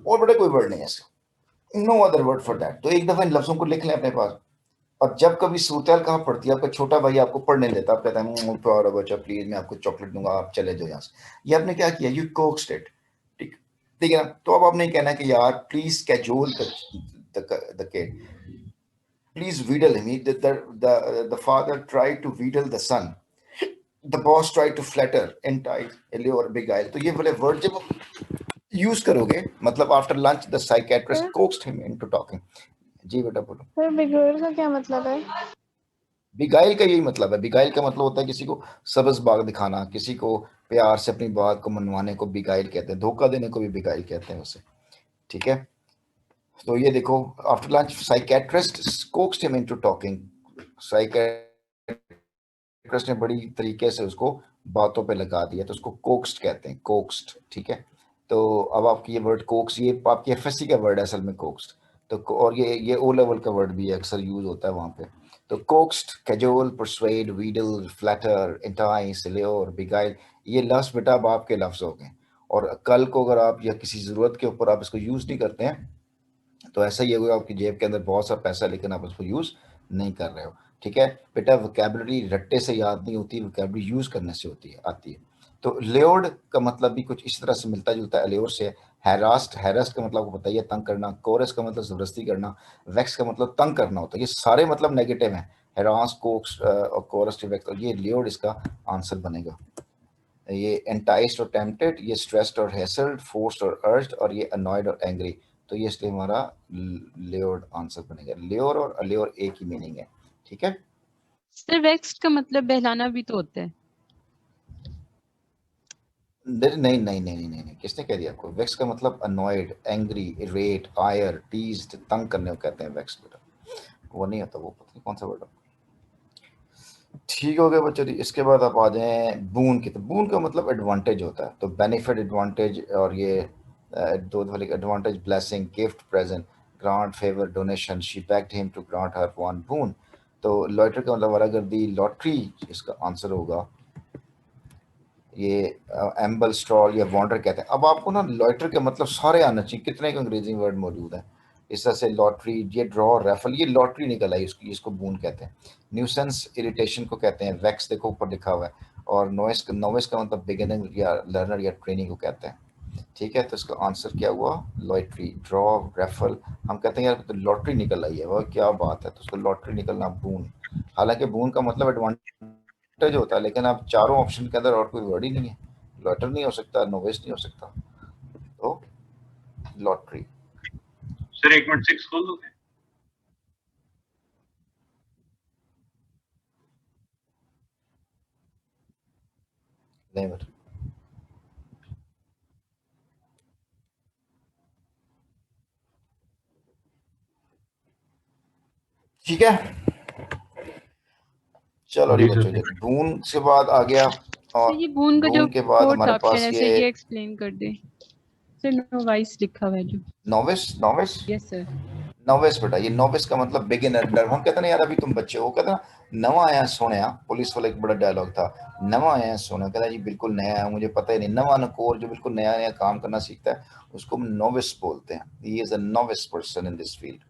और बड़ा कोई वर्ड नहीं है इसका, no other word for that. तो एक दफा इन लफ्जों को लिख लें अपने पास, और जब कभी सूरत कहाँ पड़ती है, आपका छोटा भाई आपको पढ़ने देता, आप कहता है प्यारा बच्चा प्लीज मैं आपको चॉकलेट दूंगा, आप चले जाओ यहाँ से, ये आपने क्या किया, यू कोक्स्ड इट, ठीक ठीक है ना। तो अब आपने कहना कि यार please cajole the kid, please wheedle him, the father tried to wheedle the son, the boss tried to flatter, entice, allure, beguile। तो ये वाले वर्ड जब यूज करोगे, मतलब after lunch the psychiatrist coaxed him into talking। जी बेटा बोलो। Sir बिगोर का क्या मतलब है? बिगाइल का यही मतलब है। बिगाइल का मतलब होता है किसी को सब्ज बाग दिखाना, किसी को प्यार से अपनी बात को मनवाने को बिगाइल कहते हैं, धोखा देने को भी बिगाइल कहते हैं उसे, ठीक है। तो ये देखो, after lunch psychiatrist coaxed him into talking, psychiatrist ने बड़ी तरीके से उसको बातों पे लगा दिया, तो उसको कोक्स्ड कहते हैं, कोक्स्ड, ठीक है। तो अब आपकी ये वर्ड कोक्स, ये आपकी एफएससी का वर्ड है असल में कोक्स्ड। तो और ये ओ लेवल का वर्ड भी है, अक्सर यूज होता है वहां पे। तो coaxed, cajole, persuade, wheedle, flatter, entice, lure, beguile, ये लफ्ज बेटा अब आपके लफ्ज हो गए। और कल को अगर आप या किसी जरूरत के ऊपर आप इसको यूज नहीं करते हैं, तो ऐसा ही होगा आपकी जेब के अंदर बहुत सा पैसा, लेकिन आप उसको यूज नहीं कर रहे हो, ठीक है बेटा। वोकैबुलरी रट्टे से याद नहीं होती, वोकैबुलरी यूज करने से होती है, आती है। तो लेओर्ड का मतलब भी कुछ इस तरह से मिलता जुलता है एल्योर से। हैरास्ट, हैरस्ट का मतलब आपको पता ही है, तंग करना। कोरस का मतलब जबरदस्ती करना। वेक्स का मतलब तंग करना होता है। ये सारे मतलब नेगेटिव हैं, हैरास, कोक्स और कोरस टू वेक्स। ये लेओर्ड इसका आंसर बनेगा। ये एंटाइस्ड और टेम्पटेड, ये स्ट्रेस्ड और हेसल्ड, फोर्स्ड और अर्ज्ड, और ये अनॉयड और एंग्री। तो ये इसलिए हमारा लेओर्ड आंसर बनेगा। लेओर और अल्योर एक ही मीनिंग है, ठीक है। सर वेक्स्ड का मतलब बहलाना भी तो होता है। नहीं नहीं नहीं नहीं नहीं नहीं, किसने कह दिया आपको? वेक्स का मतलब अनॉयड, एंग्री, इरेट, आयर, टीज्ड, तंग करने को कहते हैं वेक्स बेटा, वो नहीं होता, वो पता नहीं कौन सा वर्ड। ठीक हो गया बच्चों जी। इसके बाद आप आ जाएं बून की। तो बून का मतलब एडवांटेज होता है, तो बेनिफिट, एडवांटेज, और ये दो वाले advantage, blessing, gift, present, grant, favour, donation. She begged him to grant her one boon. तो लॉटरी का मतलब वारागर्दी, लॉटरी इसका आंसर होगा। ये एम्बल, स्ट्रॉल या वॉन्डर कहते हैं। अब आपको ना लॉटरी के मतलब सारे आना चाहिए, कितने के अंग्रेजी वर्ड मौजूद है इस तरह से। लॉटरी, ये ड्रॉ, रेफल, ये लॉटरी निकल आई उसकी, इसको बून कहते हैं। न्यूसेंस, इरिटेशन को कहते हैं। वैक्स देखो ऊपर लिखा हुआ है। और नॉइस, नोविस का मतलब बिगिनर या लर्नर या ट्रेनिंग को कहते हैं, ठीक है। तो इसका आंसर क्या हुआ? Lottery, draw, raffle. हम कहते हैं यार तो लॉटरी निकल आई है, वह क्या बात है, तो उसको लॉटरी निकलना बून। हालांकि बून का मतलब एडवांटेज होता है, लेकिन आप चारों ऑप्शन के अंदर और कोई वर्ड ही नहीं है, लॉटर नहीं हो सकता, नोविस नहीं हो सकता, तो लॉटरी। सर 1 मिनट 6 खोल दोगे? नहीं बेटा, ठीक है। चलो जी जी सर, बच्चों, thank you. बून के बाद आ गया, सर और ये बून का जो बून के बाद फोर्थ हमारे ऑप्शन पास है सर, ये एक्सप्लेन कर दे सर। नोवाइस लिखा हुआ है जो। Novice. Novice yes sir. Novice बेटा, ये नोविस का मतलब बिगिनर। हम कहते ना यार अभी तुम बच्चे हो, कहते ना नवा आया सोनिया, पुलिस वाला एक बड़ा डायलॉग था, नवा आया सोनिया, कहता जी बिल्कुल नया है, मुझे पता ही नहीं, नवा नकोर जो बिल्कुल नया नया काम करना सीखता है उसको हम नोविस बोलते हैं। He is a novice person in this field,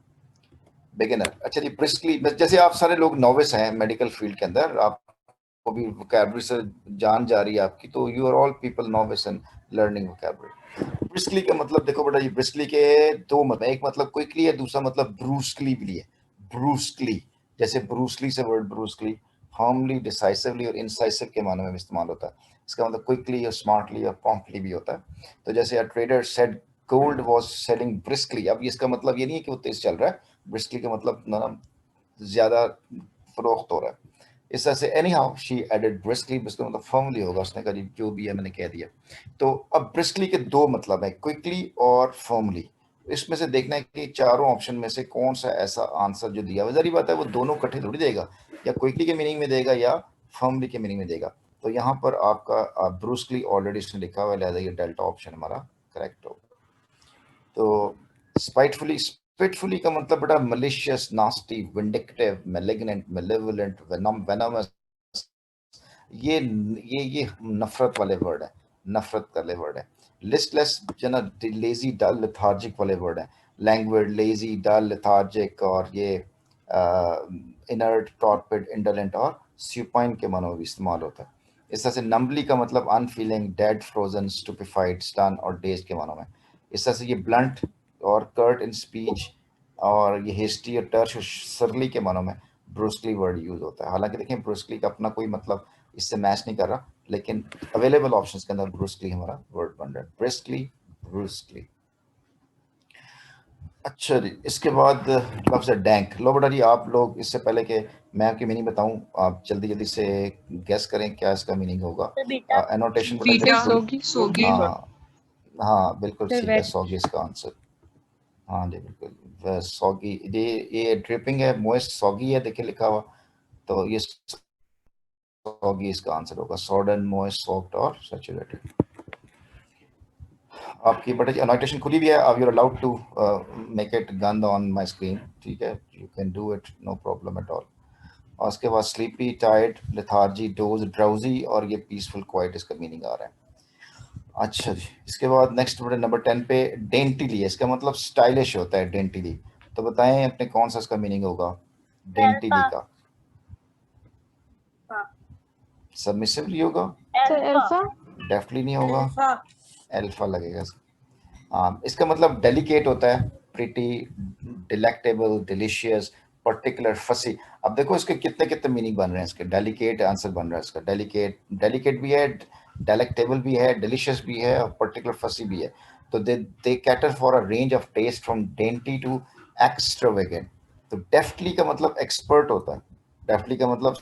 beginner. अच्छा जी, ब्रिस्कली, जैसे आप सारे लोग नोविस हैं मेडिकल फील्ड के अंदर, आपको भी वोकैबुलरी से जान जा रही है आपकी, तो you are all people novice in learning vocabulary. Briskly का मतलब देखो बेटा जी, ब्रिस्कली के दो मतलब, एक मतलब क्विकली है, दूसरा मतलब ब्रूस्कली भी है। ब्रूस्कली, जैसे ब्रूसली से वर्ड ब्रूस्कली, फर्मली, डिसाइसिवली और इनसाइसिव के मानों में इस्तेमाल होता है। इसका मतलब क्विकली और स्मार्टली और प्रॉम्प्टली भी होता है। तो जैसे a trader said gold was selling briskly, अब इसका मतलब ये नहीं है कि वो तेज चल रहा है, ब्रिस्कली का मतलब ना ज्यादा फरोख्त हो रहा है। इस तरह से anyhow she added briskly, briskly मतलब फर्मली होगा, उसने कहा जी जो भी है मैंने कह दिया। तो अब ब्रिस्कली के दो मतलब है, क्विकली और फर्मली। इसमें से देखना है कि चारों ऑप्शन में से कौन सा ऐसा आंसर जो दिया हुआ, जरी बात है वो दोनों इकट्ठे थोड़ी देगा, या क्विकली के मीनिंग में देगा या फर्मली के मीनिंग में देगा। तो यहाँ पर आपका ब्रूस्कली ऑलरेडी इसने लिखा हुआ है, लिहाजा ये डेल्टा ऑप्शन हमारा करेक्ट होगा। तो स्पाइटफुली, स्पिटफुली का मतलब बेटा malicious, nasty, vindictive, malignant, malevolent, venomous. ये नफरत वाले वर्ड है, नफरत वाले वर्ड है। लिस्टलेस जना, लेजी, डल, लेथार्जिक वाले वर्ड है। लैंग्वेज, लेजी, डल, लेथार्जिक, और ये इनर्ट, टॉर्पिड, इंडोलेंट और सुपाइन के मानों में भी इस्तेमाल होता है। इस तरह से नम्बली का मतलब unfeeling, dead, frozen, stupefied, stun और डेज के मानों में। इस तरह से ये ब्लंट और कर्ट इन स्पीच, और ये हेस्टी और टर्च और सरली के मानों में ब्रूस्कली वर्ड यूज होता है। हालांकि देखें ब्रूस्कली का अपना कोई मतलब इससे मैच नहीं कर रहा, लेकिन अवेलेबल ऑप्शंस के अंदर ब्रूस्कली हमारा वर्ड बन रहा है, ब्रिस्कली, ब्रूस्कली। अच्छा जी, इसके बाद लफ्ज़ है डैंक। लो बेटा जी, आप लोग इससे पहले कि मैं आपकी मीनिंग बताऊं, आप जल्दी जल्दी से गेस करें क्या इसका मीनिंग होगा। तो बेटा एनोटेशन बीटा, सोगी सोगी। हाँ हाँ बिल्कुल सर ठीक है, वेट। सॉगी इसका आंसर। हाँ जी बिल्कुल, सॉगी, ये ड्रिपिंग है, मोइस्ट सॉगी है, देखिए लिखा हुआ, तो ये सॉगी इसका आंसर होगा, सॉर्डन, मोइस्ट, सॉफ्ट और सैचुरेटेड। आपकी बेटा जी अनोटेशन खुली भी है, अब you are allowed to make it gun on my screen, ठीक है, you can do it, no problem at all. और उसके बाद sleepy, tired, lethargy, doze, drowsy, और ये पीसफुल, क्वाइट इसका मीनिंग आ रहा है। अच्छा जी, इसके बाद नेक्स्ट बेटा नंबर 10 पे डेंटिली है, इसका मतलब स्टाइलिश होता है डेंटिली। तो बताएं अपने कौन सा इसका मीनिंग होगा डेंटिली का। सबमिसिवली होगा, सर अल्फा। डेफिनेटली नहीं होगा, अल्फा लगेगा इसका। हाँ, इसका मतलब डेलिकेट होता है, प्रिटी, डिलेक्टेबल, डिलीशियस, पर्टिकुलर, फसी। अब देखो इसके कितने कितने मीनिंग बन रहे हैं इसके। डेलिकेट आंसर बन रहा है इसका, डेलिकेट, डेलिकेट भी है, डेलेक्टेबल भी है, डिलीशियस भी है और पर्टिकुलर, फसी भी है। तो they cater for a range of taste from dainty to extravagant. तो डेफ्टली का मतलब एक्सपर्ट होता है, डेफ्टली का मतलब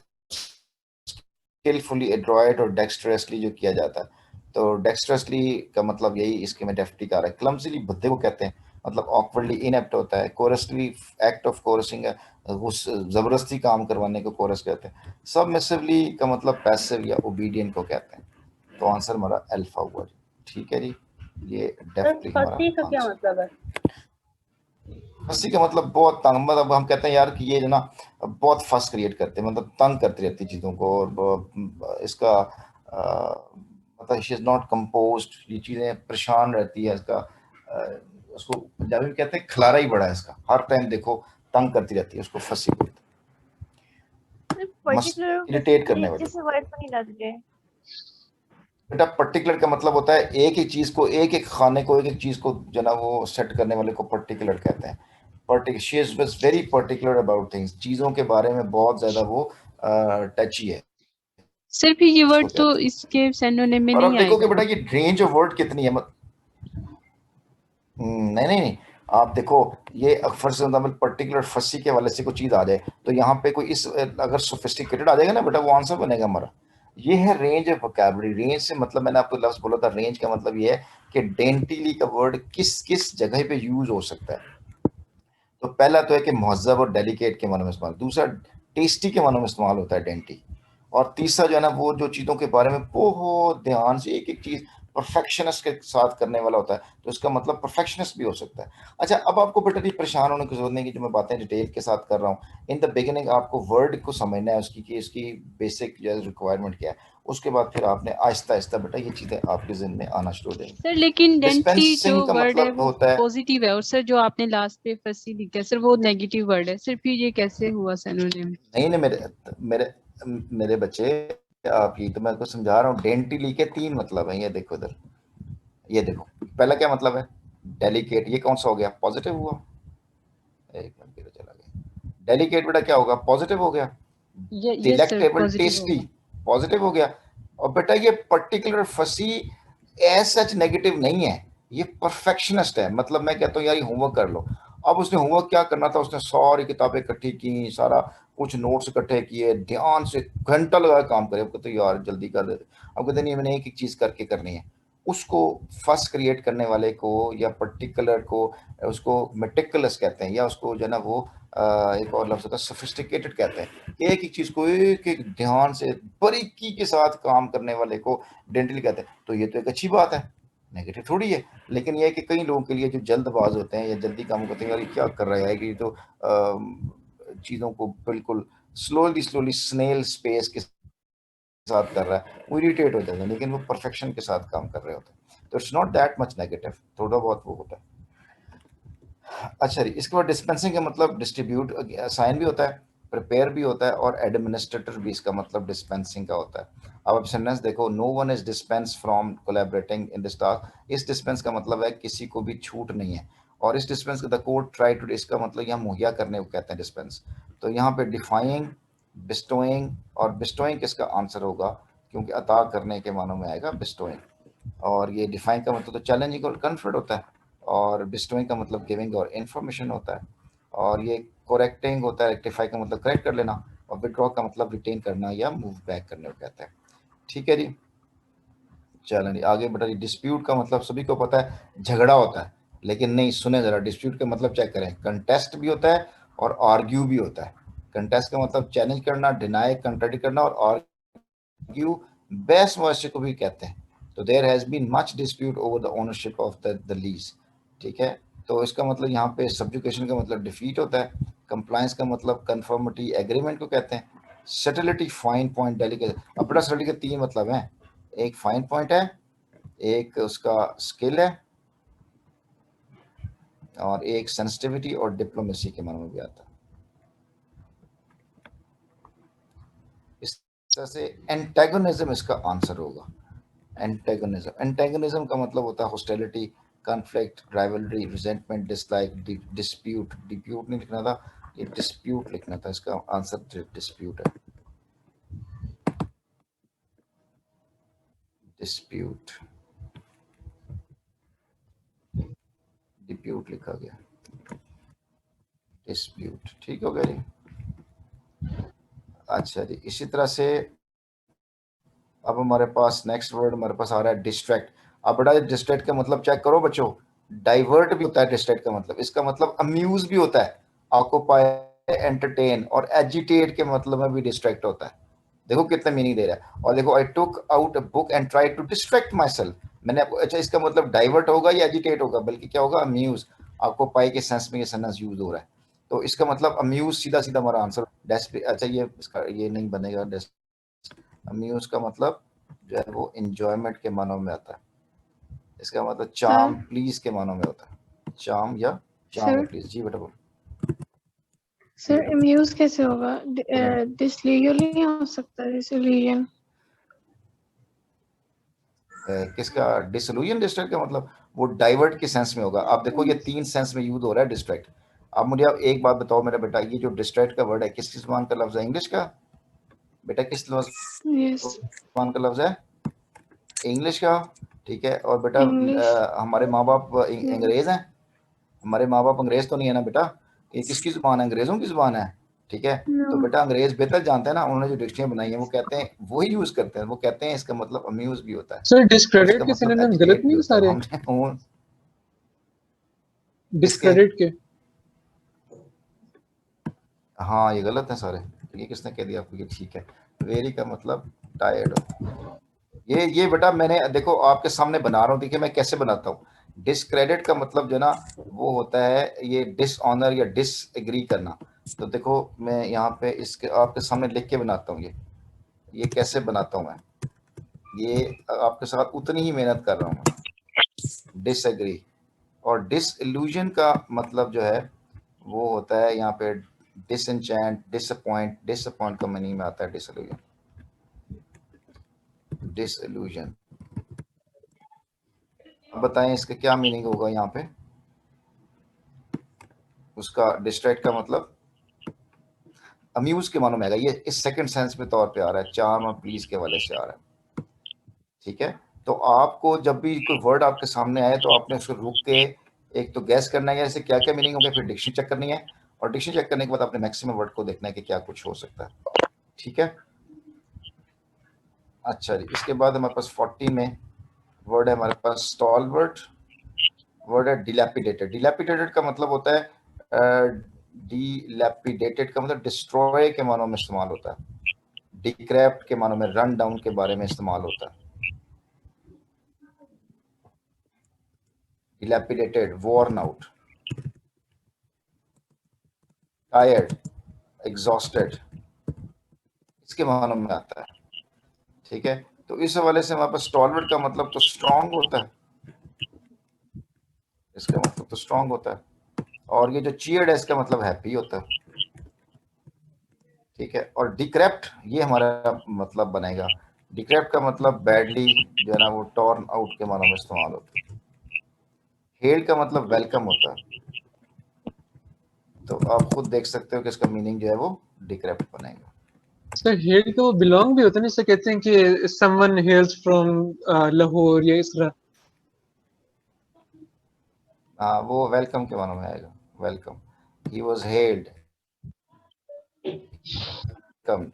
स्किलफुली, एड्रॉयट और डेक्स्ट्रसली जो किया जाता है। तो डेक्स्ट्रसली का मतलब यही इसके में डेफ्टी का आ रहा है। क्लमसीली भद्दे को कहते हैं, मतलब ऑकवर्डली इनएप्ट होता है। कोरसली एक्ट ऑफ कोरसिंग है, उस जबरदस्ती काम करवाने को कोरस कहते हैं। सबमिसिवली का मतलब पैसिव या ओबीडियंट को कहते हैं। तो आंसर हमारा अल्फा हुआ जी, ठीक है जी, ये डेफ्टली हमारा का क्या आंसर। मतलब है? फंसी का मतलब बहुत तंग, मतलब हम कहते हैं यार कि ये जो ना बहुत फंस क्रिएट करते हैं, मतलब तंग करती रहती चीज़ों को, और इसका मतलब शी इज़ नॉट कंपोज्ड, ये चीज़ें परेशान रहती है इसका। उसको पंजाबी में कहते हैं खलारा ही बड़ा है इसका, हर टाइम देखो तंग करती रहती है, उसको फंसी पर्टिकुलर इरिटेट करने वाली। जैसे वर्ड पर नहीं लग रहे। बेटा पर्टिकुलर का मतलब होता है एक ही चीज को, एक एक खाने को, एक एक चीज को जो ना वो सेट करने वाले को पर्टिकुलर कहते हैं। She is very particular about things, चीजों के बारे में बहुत ज्यादा वो टची है, सर फिर ये वर्ड इसको तो कहते हैं। इसके सिनोनिम में और अब नहीं देखो कि आएगा। बेटा ये रेंज ऑफ वर्ड कितनी है नहीं नहीं नहीं, आप देखो ये फॉर एग्जाम्पल पर्टिकुलर फसी के वाले से कोई चीज आ जाए तो यहाँ पे कोई इस अगर सोफिस्टिकेटेड आ जाएगा ना बेटा, वो आंसर बनेगा हमारा। ये है रेंज ऑफ वोकैबुलरी। रेंज से मतलब मैंने आपको लफ्ज बोला था, रेंज का मतलब ये है कि डेंटिली का वर्ड किस किस जगह पे यूज हो सकता है। तो पहला तो है कि महजब और डेलिकेट के मानों में इस्तेमाल, दूसरा टेस्टी के मानों में इस्तेमाल होता है डेंटी, और तीसरा जो है ना वो जो चीज़ों के बारे में बहुत ध्यान से एक एक चीज़ परफेक्शनिस्ट के साथ करने वाला होता है, तो इसका मतलब परफेक्शनिस्ट भी हो सकता है। अच्छा, अब आपको बेटा नहीं परेशान होने की जरूरत नहीं कि जो मैं बातें डिटेल के साथ कर रहा हूँ। इन द बिगिनिंग आपको वर्ड को समझना है उसकी कि इसकी बेसिक जो है रिक्वायरमेंट क्या है, उसके बाद फिर आपने आहिस्ता आहिस्ता बेटा ये चीज़ें आपके ज़हन में आना शुरू हो जाएंगी। सर लेकिन डेंटी जो डिस्पेंसिंग का वर्ड है मतलब वो होता है, पॉजिटिव है, और सर जो आपने लास्ट पे फसी लिखा है सर वो नेगेटिव वर्ड है सर, फिर ये कैसे हुआ सिनोनिम? नहीं नहीं मेरे मेरे बच्चे, आप ये तो मैं आपको समझा रहा हूँ। डेंटिली के 3 मतलब है, ये देखो इधर, ये देखो पहला क्या मतलब है, डेलिकेट, ये कौन सा हो गया, पॉजिटिव हुआ। एक मिनट फिर चला गया, डेलिकेट बेटा क्या होगा, पॉजिटिव हो गया। ये सर डिलेक्टेबल, पॉजिटिव टेस्टी, होगा। पॉजिटिव हो गया। और बेटा ये पर्टिकुलर फसी एज सच नेगेटिव नहीं है, ये परफेक्शनिस्ट है। मतलब मैं कहता हूँ यार ये होमवर्क कर लो। अब उसने होमवर्क क्या करना था, उसने सारी किताबें इकट्ठी की, सारा कुछ नोट्स इकट्ठे किए, ध्यान से घंटा लगा काम करे। अब कहते यार जल्दी कर दे, अब कहते नहीं मैंने एक एक चीज करके करनी है। उसको फर्स्ट क्रिएट करने वाले को या पर्टिकुलर को उसको मेटिकुलस कहते हैं, या उसको जो है ना वो एक और लफ्ज होता है सोफिस्टिकेटेड कहते हैं। एक एक चीज को एक एक ध्यान से बारीकी के साथ काम करने वाले को डेंटली कहते हैं। तो ये तो एक अच्छी बात है, नेगेटिव थोड़ी है। लेकिन ये है कि कई लोगों के लिए जो जल्दबाज होते हैं या जल्दी काम करते हैं, यार ये क्या कर रहा है कि ये तो चीज़ों को बिल्कुल स्लोली स्लोली स्नेल स्पेस के साथ कर रहा है, वो इरिटेट हो जाता है। लेकिन वो परफेक्शन के साथ काम कर रहे होते हैं, तो it's not that much negative, थोड़ा बहुत वो होता है। अच्छा जी, इसके बाद डिस्पेंसिंग का मतलब डिस्ट्रीब्यूट, साइन भी होता है, प्रिपेयर भी होता है, और एडमिनिस्ट्रेटर भी इसका मतलब डिस्पेंसिंग का होता है। अब आप सेंटेंस देखो, no one is dispense from collaborating in this task. इस डिस्पेंस का मतलब है किसी को भी छूट नहीं है। और इस डिस्पेंस का द कोर्ट ट्राई टू, इसका मतलब यहाँ मुहैया करने को कहते हैं डिस्पेंस। तो यहाँ पे डिफाइंग, बिस्टोइंग, और बिस्टोइंग किसका आंसर होगा, क्योंकि अता करने के मानों में आएगा बिस्टोइंग। और ये डिफाइन का मतलब तो चैलेंजिंग और कन्फर्ट होता है, और बिस्टोइंग का मतलब गिविंग और इन्फॉर्मेशन होता है, और ये कोरेक्टिंग होता है, रेक्टिफाई का मतलब करेक्ट कर लेना, और विड्रॉ का मतलब रिटेन करना या मूव बैक करने को कहता है। ठीक है जी, चलें जी आगे बढ़ा। डिस्प्यूट का मतलब सभी को पता है, झगड़ा होता है, लेकिन नहीं, सुने जरा, डिस्प्यूट का मतलब चेक करें, कंटेस्ट भी होता है और आर्ग्यू भी होता है। कंटेस्ट का मतलब चैलेंज करना, डिनाई, कंट्राडिक्ट करना, और आर्ग्यू बहस मुआशरे को भी कहते हैं। तो there has been much dispute over the ownership of the lease. ठीक है, तो इसका मतलब यहाँ पे सब्जुकेशन का मतलब डिफीट होता है, कंप्लायंस का मतलब कंफर्मिटी एग्रीमेंट को कहते हैं, सटिलिटी फाइन पॉइंट डेलिकेट। अब बड़ा सटिलिटी के 3 मतलब हैं, एक फाइन पॉइंट है, एक उसका स्किल है, और एक सेंसिटिविटी और डिप्लोमेसी के मानों में भी आता है। इस तरह से एंटेगोनिज्म इसका आंसर होगा। एंटेगोनिज्म, एंटेगोनिज्म का मतलब होता है hostility, conflict, rivalry, resentment, dislike, dispute. Depute नहीं लिखना था, ये डिस्प्यूट लिखना था, इसका आंसर डिस्प्यूट है। डिस्प्यूट, डिप्यूट लिखा गया, डिस्प्यूट। ठीक हो गया जी। अच्छा जी, इसी तरह से अब हमारे पास नेक्स्ट वर्ड हमारे पास आ रहा है डिस्ट्रैक्ट। अब बड़ा डिस्ट्रैक्ट का मतलब चेक करो बच्चों, डाइवर्ट भी होता है डिस्ट्रैक्ट का मतलब, इसका मतलब अम्यूज भी होता है, ऑक्यूपाई, एंटरटेन, और एजिटेट के मतलब में भी डिस्ट्रैक्ट होता है। देखो कितना मीनिंग दे रहा है। और देखो, I took out a book and try to distract my myself आपको, अच्छा इसका मतलब डाइवर्ट होगा या एजिटेट होगा, बल्कि क्या होगा, अम्यूज। ऑक्यूपाई के सेंस में ये सेंटेंस यूज हो रहा है, तो इसका मतलब अम्यूज सीधा सीधा हमारा आंसर। अच्छा ये इसका ये नहीं बनेगा, अम्यूज का मतलब जो है वो इंजॉयमेंट के मानों में आता है। इसका मतलब चार्म, प्लीज के मानों में होता है, चार्म या चार्म और प्लीज। जी बेटा बोलो। सर अम्यूज कैसे होगा? डिसल्यूजन नहीं हो सकता? डिसल्यूजन किसका डिसल्यूजन, डिस्ट्रैक्ट का मतलब वो डाइवर्ट के सेंस में होगा। आप देखो ये 3 सेंस में यूज हो रहा है डिस्ट्रैक्ट। अब मुझे आप एक बात बताओ मेरा बेटा, ये जो डिस्ट्रैक्ट का वर्ड है किस मान का लफ्ज है, इंग्लिश का? बेटा किस Yes. ज़ुबान का लफ्ज़ है? इंग्लिश का, ठीक है। और बेटा English. हमारे माँ बाप अंग्रेज हैं, हमारे माँ बाप अंग्रेज तो नहीं है ना बेटा, ये किसकी ज़ुबान है? अंग्रेज़ों की ज़ुबान है, ठीक है। तो No. बेटा अंग्रेज बेहतर जानते हैं ना, उन्होंने जो डिक्शनरी बनाई है वो कहते हैं, वही यूज़ करते हैं, वो कहते हैं इसका मतलब अम्यूज भी होता है सर और डिस्क्रेडिट इसका के मतलब सिनोनिम गलत एजुकेट भी नहीं होता है। सारे? हमने किसके? डिस्क्रेडिट के? हाँ ये गलत है सारे। ये किसने कह दिया आपको? ये ठीक है। वेरी का मतलब टायर्ड हो। ये बेटा मैंने देखो आपके सामने बना रहा हूँ, देखिए मैं कैसे बनाता हूँ। डिस्क्रेडिट का मतलब जो ना वो होता है ये डिसऑनर या डिसएग्री करना। तो देखो मैं यहाँ पे इसके आपके सामने लिख के बनाता हूँ। ये कैसे बनाता हूँ मैं, ये आपके साथ उतनी ही मेहनत कर रहा हूँ मैं। डिसएग्री और डिसइल्यूजन का मतलब जो है वो होता है यहाँ पे डिसएंचेंट, डिसअपॉइंट। डिसअपॉइंट का मीनिंग में आता है डिसइल्यूजन। डिसइल्यूजन अब बताएं इसका क्या मीनिंग होगा यहाँ पे? उसका डिस्ट्रैक्ट का मतलब अम्यूज के मानो में आएगा। ये इस सेकंड सेंस पे तौर पे आ रहा है, चार्म और प्लीज के वाले से आ रहा है, ठीक है। तो आपको जब भी कोई वर्ड आपके सामने आए तो आपने उसको रुक के एक तो गैस करना है इसे क्या क्या मीनिंग हो गया, फिर डिक्शनरी चेक करनी है और डिक्शनरी चेक करने के बाद आपने मैक्सिमम वर्ड को देखना है कि क्या कुछ हो सकता है, ठीक है। अच्छा जी, इसके बाद हमारे पास 40 में वर्ड है हमारे पास स्टॉलवर्ट। वर्ड है डिलैपिडेटेड। डिलैपिडेटेड का मतलब होता है डिलैपिडेटेड का मतलब डिस्ट्रॉय के मानों में इस्तेमाल होता है। डिक्रैप्ट के मानों में रन डाउन के बारे में इस्तेमाल होता है। Dilapidated, worn out, tired, exhausted, इसके मानों में आता है, ठीक है। तो इस हवाले से हमारे पास स्टॉलवर्ट का मतलब तो स्ट्रांग होता है, इसका मतलब तो स्ट्रांग होता है। और ये जो चीयर्ड है इसका मतलब हैप्पी होता है, ठीक है। और डिक्रैप्ट ये हमारा मतलब बनेगा, डिक्रैप्ट का मतलब बैडली जो है ना वो टॉर्न आउट के मानों में इस्तेमाल होता है। हेल्ड का मतलब वेलकम होता है। तो आप खुद देख सकते हो कि इसका मीनिंग जो है वो डिक्रैप्ट बनेगा। सर हेड का वो बिलोंग भी होता है ना, जैसे कहते हैं कि समवन हेल्स फ्रॉम लाहौर या इस तरह। हाँ वो वेलकम के मानों में आएगा, welcome. He was held, welcomed.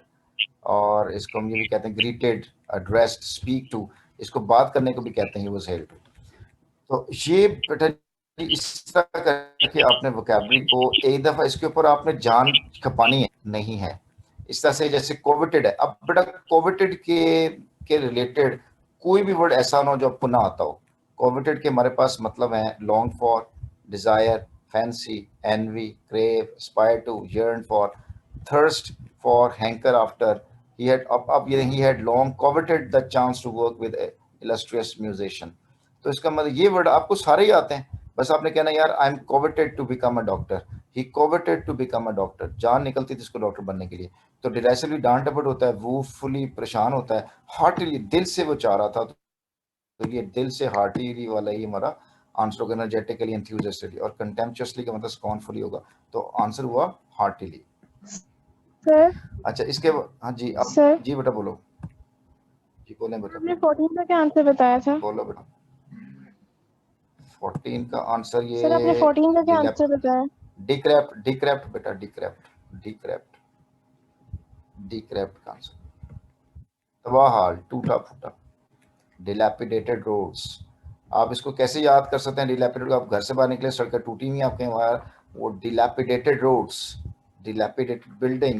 और इसको हम ये भी कहते हैं ग्रीटेड, एड्रेस्ड, स्पीक टू, इसको बात करने को भी कहते हैं, ही वाज हेल्ड। तो ये बेटा इस तरह करके आपने वोकैबुलरी को एक दफा इसके ऊपर आपने जान खपानी है, नहीं है इस तरह से। जैसे कोविटेड है, अब बेटा कोविटेड के रिलेटेड कोई भी वर्ड ऐसा ना हो जो आपको ना आता हो। कोविटेड के हमारे पास मतलब है long for, desire, fancy, envy, crave, aspire to, yearn for, thirst for, hanker after. he had long coveted the chance to work with a illustrious musician। तो इसका मतलब ये वर्ड आपको सारे ही आते हैं, बस आपने कहना यार I am coveted to become a doctor, he coveted to become a doctor, जान निकलती थी इसको डॉक्टर बनने के लिए। तो डिराइसिवली डांट डपट होता है, वो फुली परेशान होता है, हार्टली दिल से वो चाह रहा था। तो ये दिल से हार्टली वाला ही हमारा आंसर होगा, एनर्जेटिकली, एंथुसियास्टिकली। और कंटेम्पचुअसली का मतलब स्कॉर्नफुली होगा, तो आंसर हुआ हार्टली। सर अच्छा इसके हाँ जी आप सर जी बेटा बोलो, जी बोलें बेटा, आपने 14 का क्या आंसर बताया था? बोलो बेटा। 14 का आंसर ये सर आपने 14 का क्या आंसर बताया? डिक्रैप्ट, डिक्रैप्ट बेटा, डिक्रैप्ट, डिक्रैप्ट, डिक्रैप्ट का आंसर तबाह हाल, टूटा फूटा। डिलैपिडेटेड रोड्स, आप इसको कैसे याद कर सकते हैं? डिलैपिडेटेड, आप घर से बाहर निकले सड़कें टूटी हुई आपके वहां, वो dilapidated roads, dilapidated building,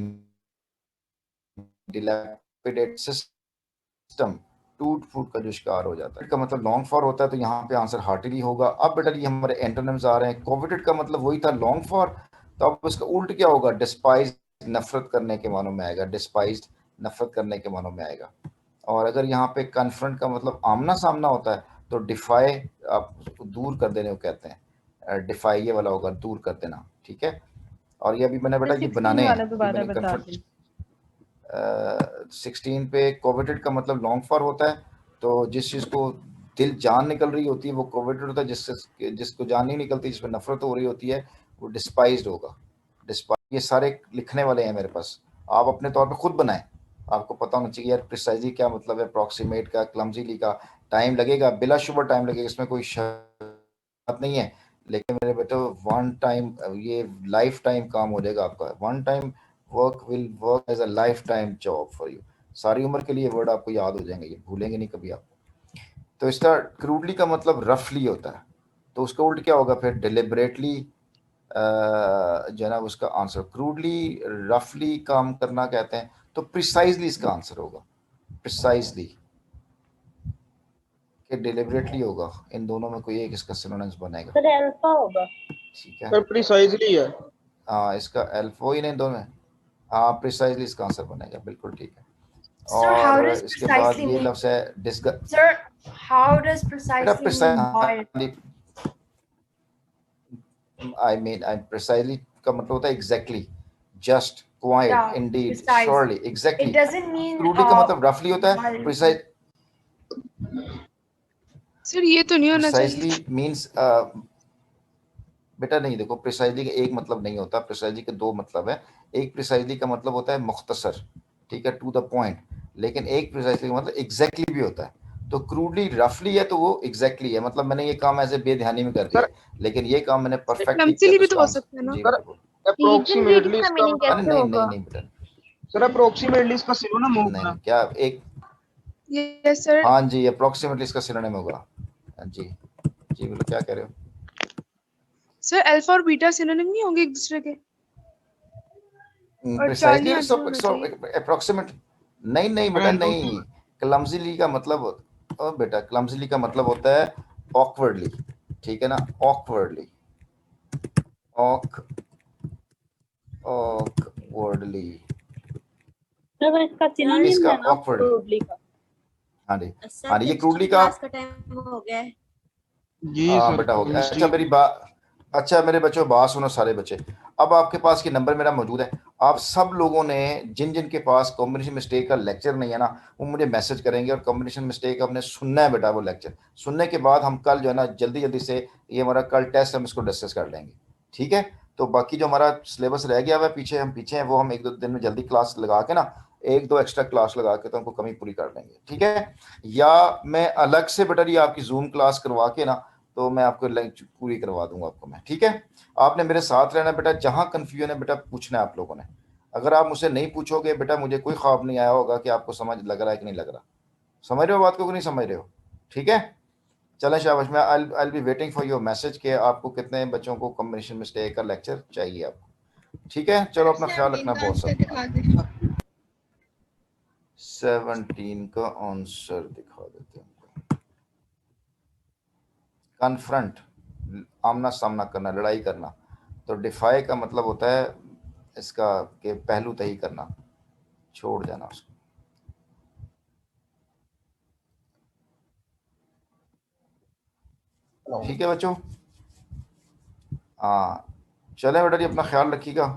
dilapidated system, टूट फूट का जो शिकार हो जाता है। इसका मतलब लॉन्ग फॉर होता है, तो यहाँ पे आंसर हार्टली होगा। अब बेटा ये हमारे एंटोनिम्स आ रहे हैं। कोविटेड का मतलब वही था लॉन्ग फॉर, तो अब उसका उल्ट क्या होगा? डिस्पाइज, नफरत करने के मानों में आएगा, डिस्पाइज नफरत करने के मानों में आएगा। और अगर यहाँ पे कन्फ्रंट का मतलब आमना सामना होता है, तो डिफाई आप दूर कर देने को कहते हैं, डिफाई ये वाला होगा दूर कर देना, ठीक है। और ये अभी मैंने बेटा ये बनाने हैं, दोबारा बता दें। 16 पे कोविटेड का मतलब लॉन्ग फॉर होता है, तो जिस चीज़ को दिल जान निकल रही होती है वो कोविटेड होता है, जिसको जान नहीं निकलती, जिसमें नफरत हो रही होती है, वो डिस्पाइज्ड होगा। डिस्पाइज, ये सारे लिखने वाले हैं मेरे पास, आप अपने तौर पे खुद बनाएं, आपको पता होना चाहिए यार प्रिसाइजली क्या मतलब है, अप्रॉक्सीमेट का, क्लमजीली का। टाइम लगेगा, बिला शुबा टाइम लगेगा, इसमें कोई शक नहीं है, लेकिन मेरे बेटे वन टाइम, ये लाइफ टाइम काम हो जाएगा आपका। One time work will work as a lifetime job for you. सारी उम्र के लिए वर्ड आपको याद हो जाएंगे, ये भूलेंगे नहीं कभी आप। तो इसका क्रूडली का मतलब रफली होता है, तो उसका उल्ट क्या होगा फिर, डिलिबरेटली जनाब उसका आंसर। क्रूडली रफली काम करना कहते हैं, तो प्रिसाइजली इसका आंसर होगा, प्रिसाइजली कि डिलिबरेटली होगा। इन दोनों में कोई एक इसका सिनोनिम्स बनेगा। सर अल्फा होगा। ठीक है सर प्रिसाइजली है। हाँ, इसका अल्फा ही नहीं दोनों में। हाँ, प्रिसाइजली इसका आंसर बनेगा, बिल्कुल ठीक है। Sir, how और does इसके बाद precisely ये mean? लफ्ज़ है discuss. Sir, how does precisely mean void? I mean precisely का मतलब होता है exactly, just, quite, Yeah, Indeed, precise. Surely, It exactly. doesn't mean crudely का मतलब रफली होता है, violently. प्रिसाइज सर ये तो नहीं होना चाहिए। प्रिसाइजली मींस बेटा नहीं, देखो प्रिसाइजली का एक मतलब नहीं होता, प्रिसाइजली के दो मतलब है। एक प्रिसाइजली का मतलब होता है मुख्तसर, ठीक है, टू द पॉइंट, लेकिन एक प्रिसाइजली का मतलब एग्जैक्टली भी होता है। तो क्रूडली रफली है तो वो एग्जैक्टली है, मतलब मैंने ये काम ऐसे बेध्यानी में कर दिया, लेकिन ये काम मैंने परफेक्टली किया। क्लमसीली भी तो हो सकता है ना। जी सर, बिल्कुल। अप्रोक्सीमेटली इसका मीनिंग अरे कैसे नहीं होगा? नहीं नहीं बेटा, सर अप्रोक्सीमेटली इसका सिनोनिम नहीं होगा। नहीं, क्या एक, यस सर। हाँ जी, अप्रोक्सीमेटली इसका सिनोनिम होगा। जी जी बोलो, क्या कह रहे हो? सर अल्फा और बीटा सिनोनिम नहीं होंगे एक दूसरे के? और चार्ली आंसर होना चाहिए। अप्रोक्सीमेट नहीं नहीं बेटा नहीं। क्लमजीली का मतलब बेटा क्लमजीली का मतलब होता है ऑकवर्डली, ठीक है ना, ऑकवर्डली, ऑकवर्डली, सर इसका सिनोनिम इसका है ना awkward। क्रूडली का। हाँ जी, सर हाँ ये हिस्ट्री क्रूडली का, क्लास का टाइम हो गया है। जी हाँ सर बेटा हो गया। अच्छा मेरी बात, अच्छा मेरे बच्चों बात सुनो सारे बच्चे। अब आपके पास ये नंबर मेरा मौजूद है, आप सब लोगों ने जिन जिन के पास कॉम्बिनेशन मिस्टेक का लेक्चर नहीं है ना, वो मुझे मैसेज करेंगे, और कॉम्बिनेशन मिस्टेक आपने सुनना है बेटा। वो लेक्चर सुनने के बाद हम कल जो है ना जल्दी जल्दी से, ये हमारा कल टेस्ट, हम इसको डिस्कस कर लेंगे, ठीक है। तो बाकी जो हमारा सिलेबस रह गया हुआ है पीछे, हम पीछे हैं, वो हम एक दो दिन में जल्दी क्लास लगा के ना, एक दो एक्स्ट्रा क्लास लगा के तो हमको कमी पूरी कर लेंगे, ठीक है। या मैं अलग से बेटा ये आपकी जूम क्लास करवा के ना, तो मैं आपको लंच पूरी करवा दूंगा आपको मैं, ठीक है। आपने मेरे साथ रहना बेटा, जहाँ कन्फ्यूजन है बेटा पूछना है आप लोगों ने। अगर आप मुझसे नहीं पूछोगे बेटा, मुझे कोई ख्वाब नहीं आया होगा कि आपको समझ लग रहा है कि नहीं लग रहा। समझ रहे हो बात को कि नहीं समझ रहे हो? ठीक है, चलें शाबाश। मैं I be waiting for your message कि आपको कितने बच्चों को कॉम्बिनेशन मिस्टेक का लेक्चर चाहिए आपको, ठीक है। चलो अपना ख्याल रखना बहुत सब। 17 का आंसर दिखा देते हैं। कन्फ्रंट, आमना सामना करना, लड़ाई करना। तो डिफाई का मतलब होता है इसका कि पहलू तही करना, छोड़ देना उसको। ठीक है बच्चों, हाँ चलें बेटा जी, अपना ख्याल रखिएगा।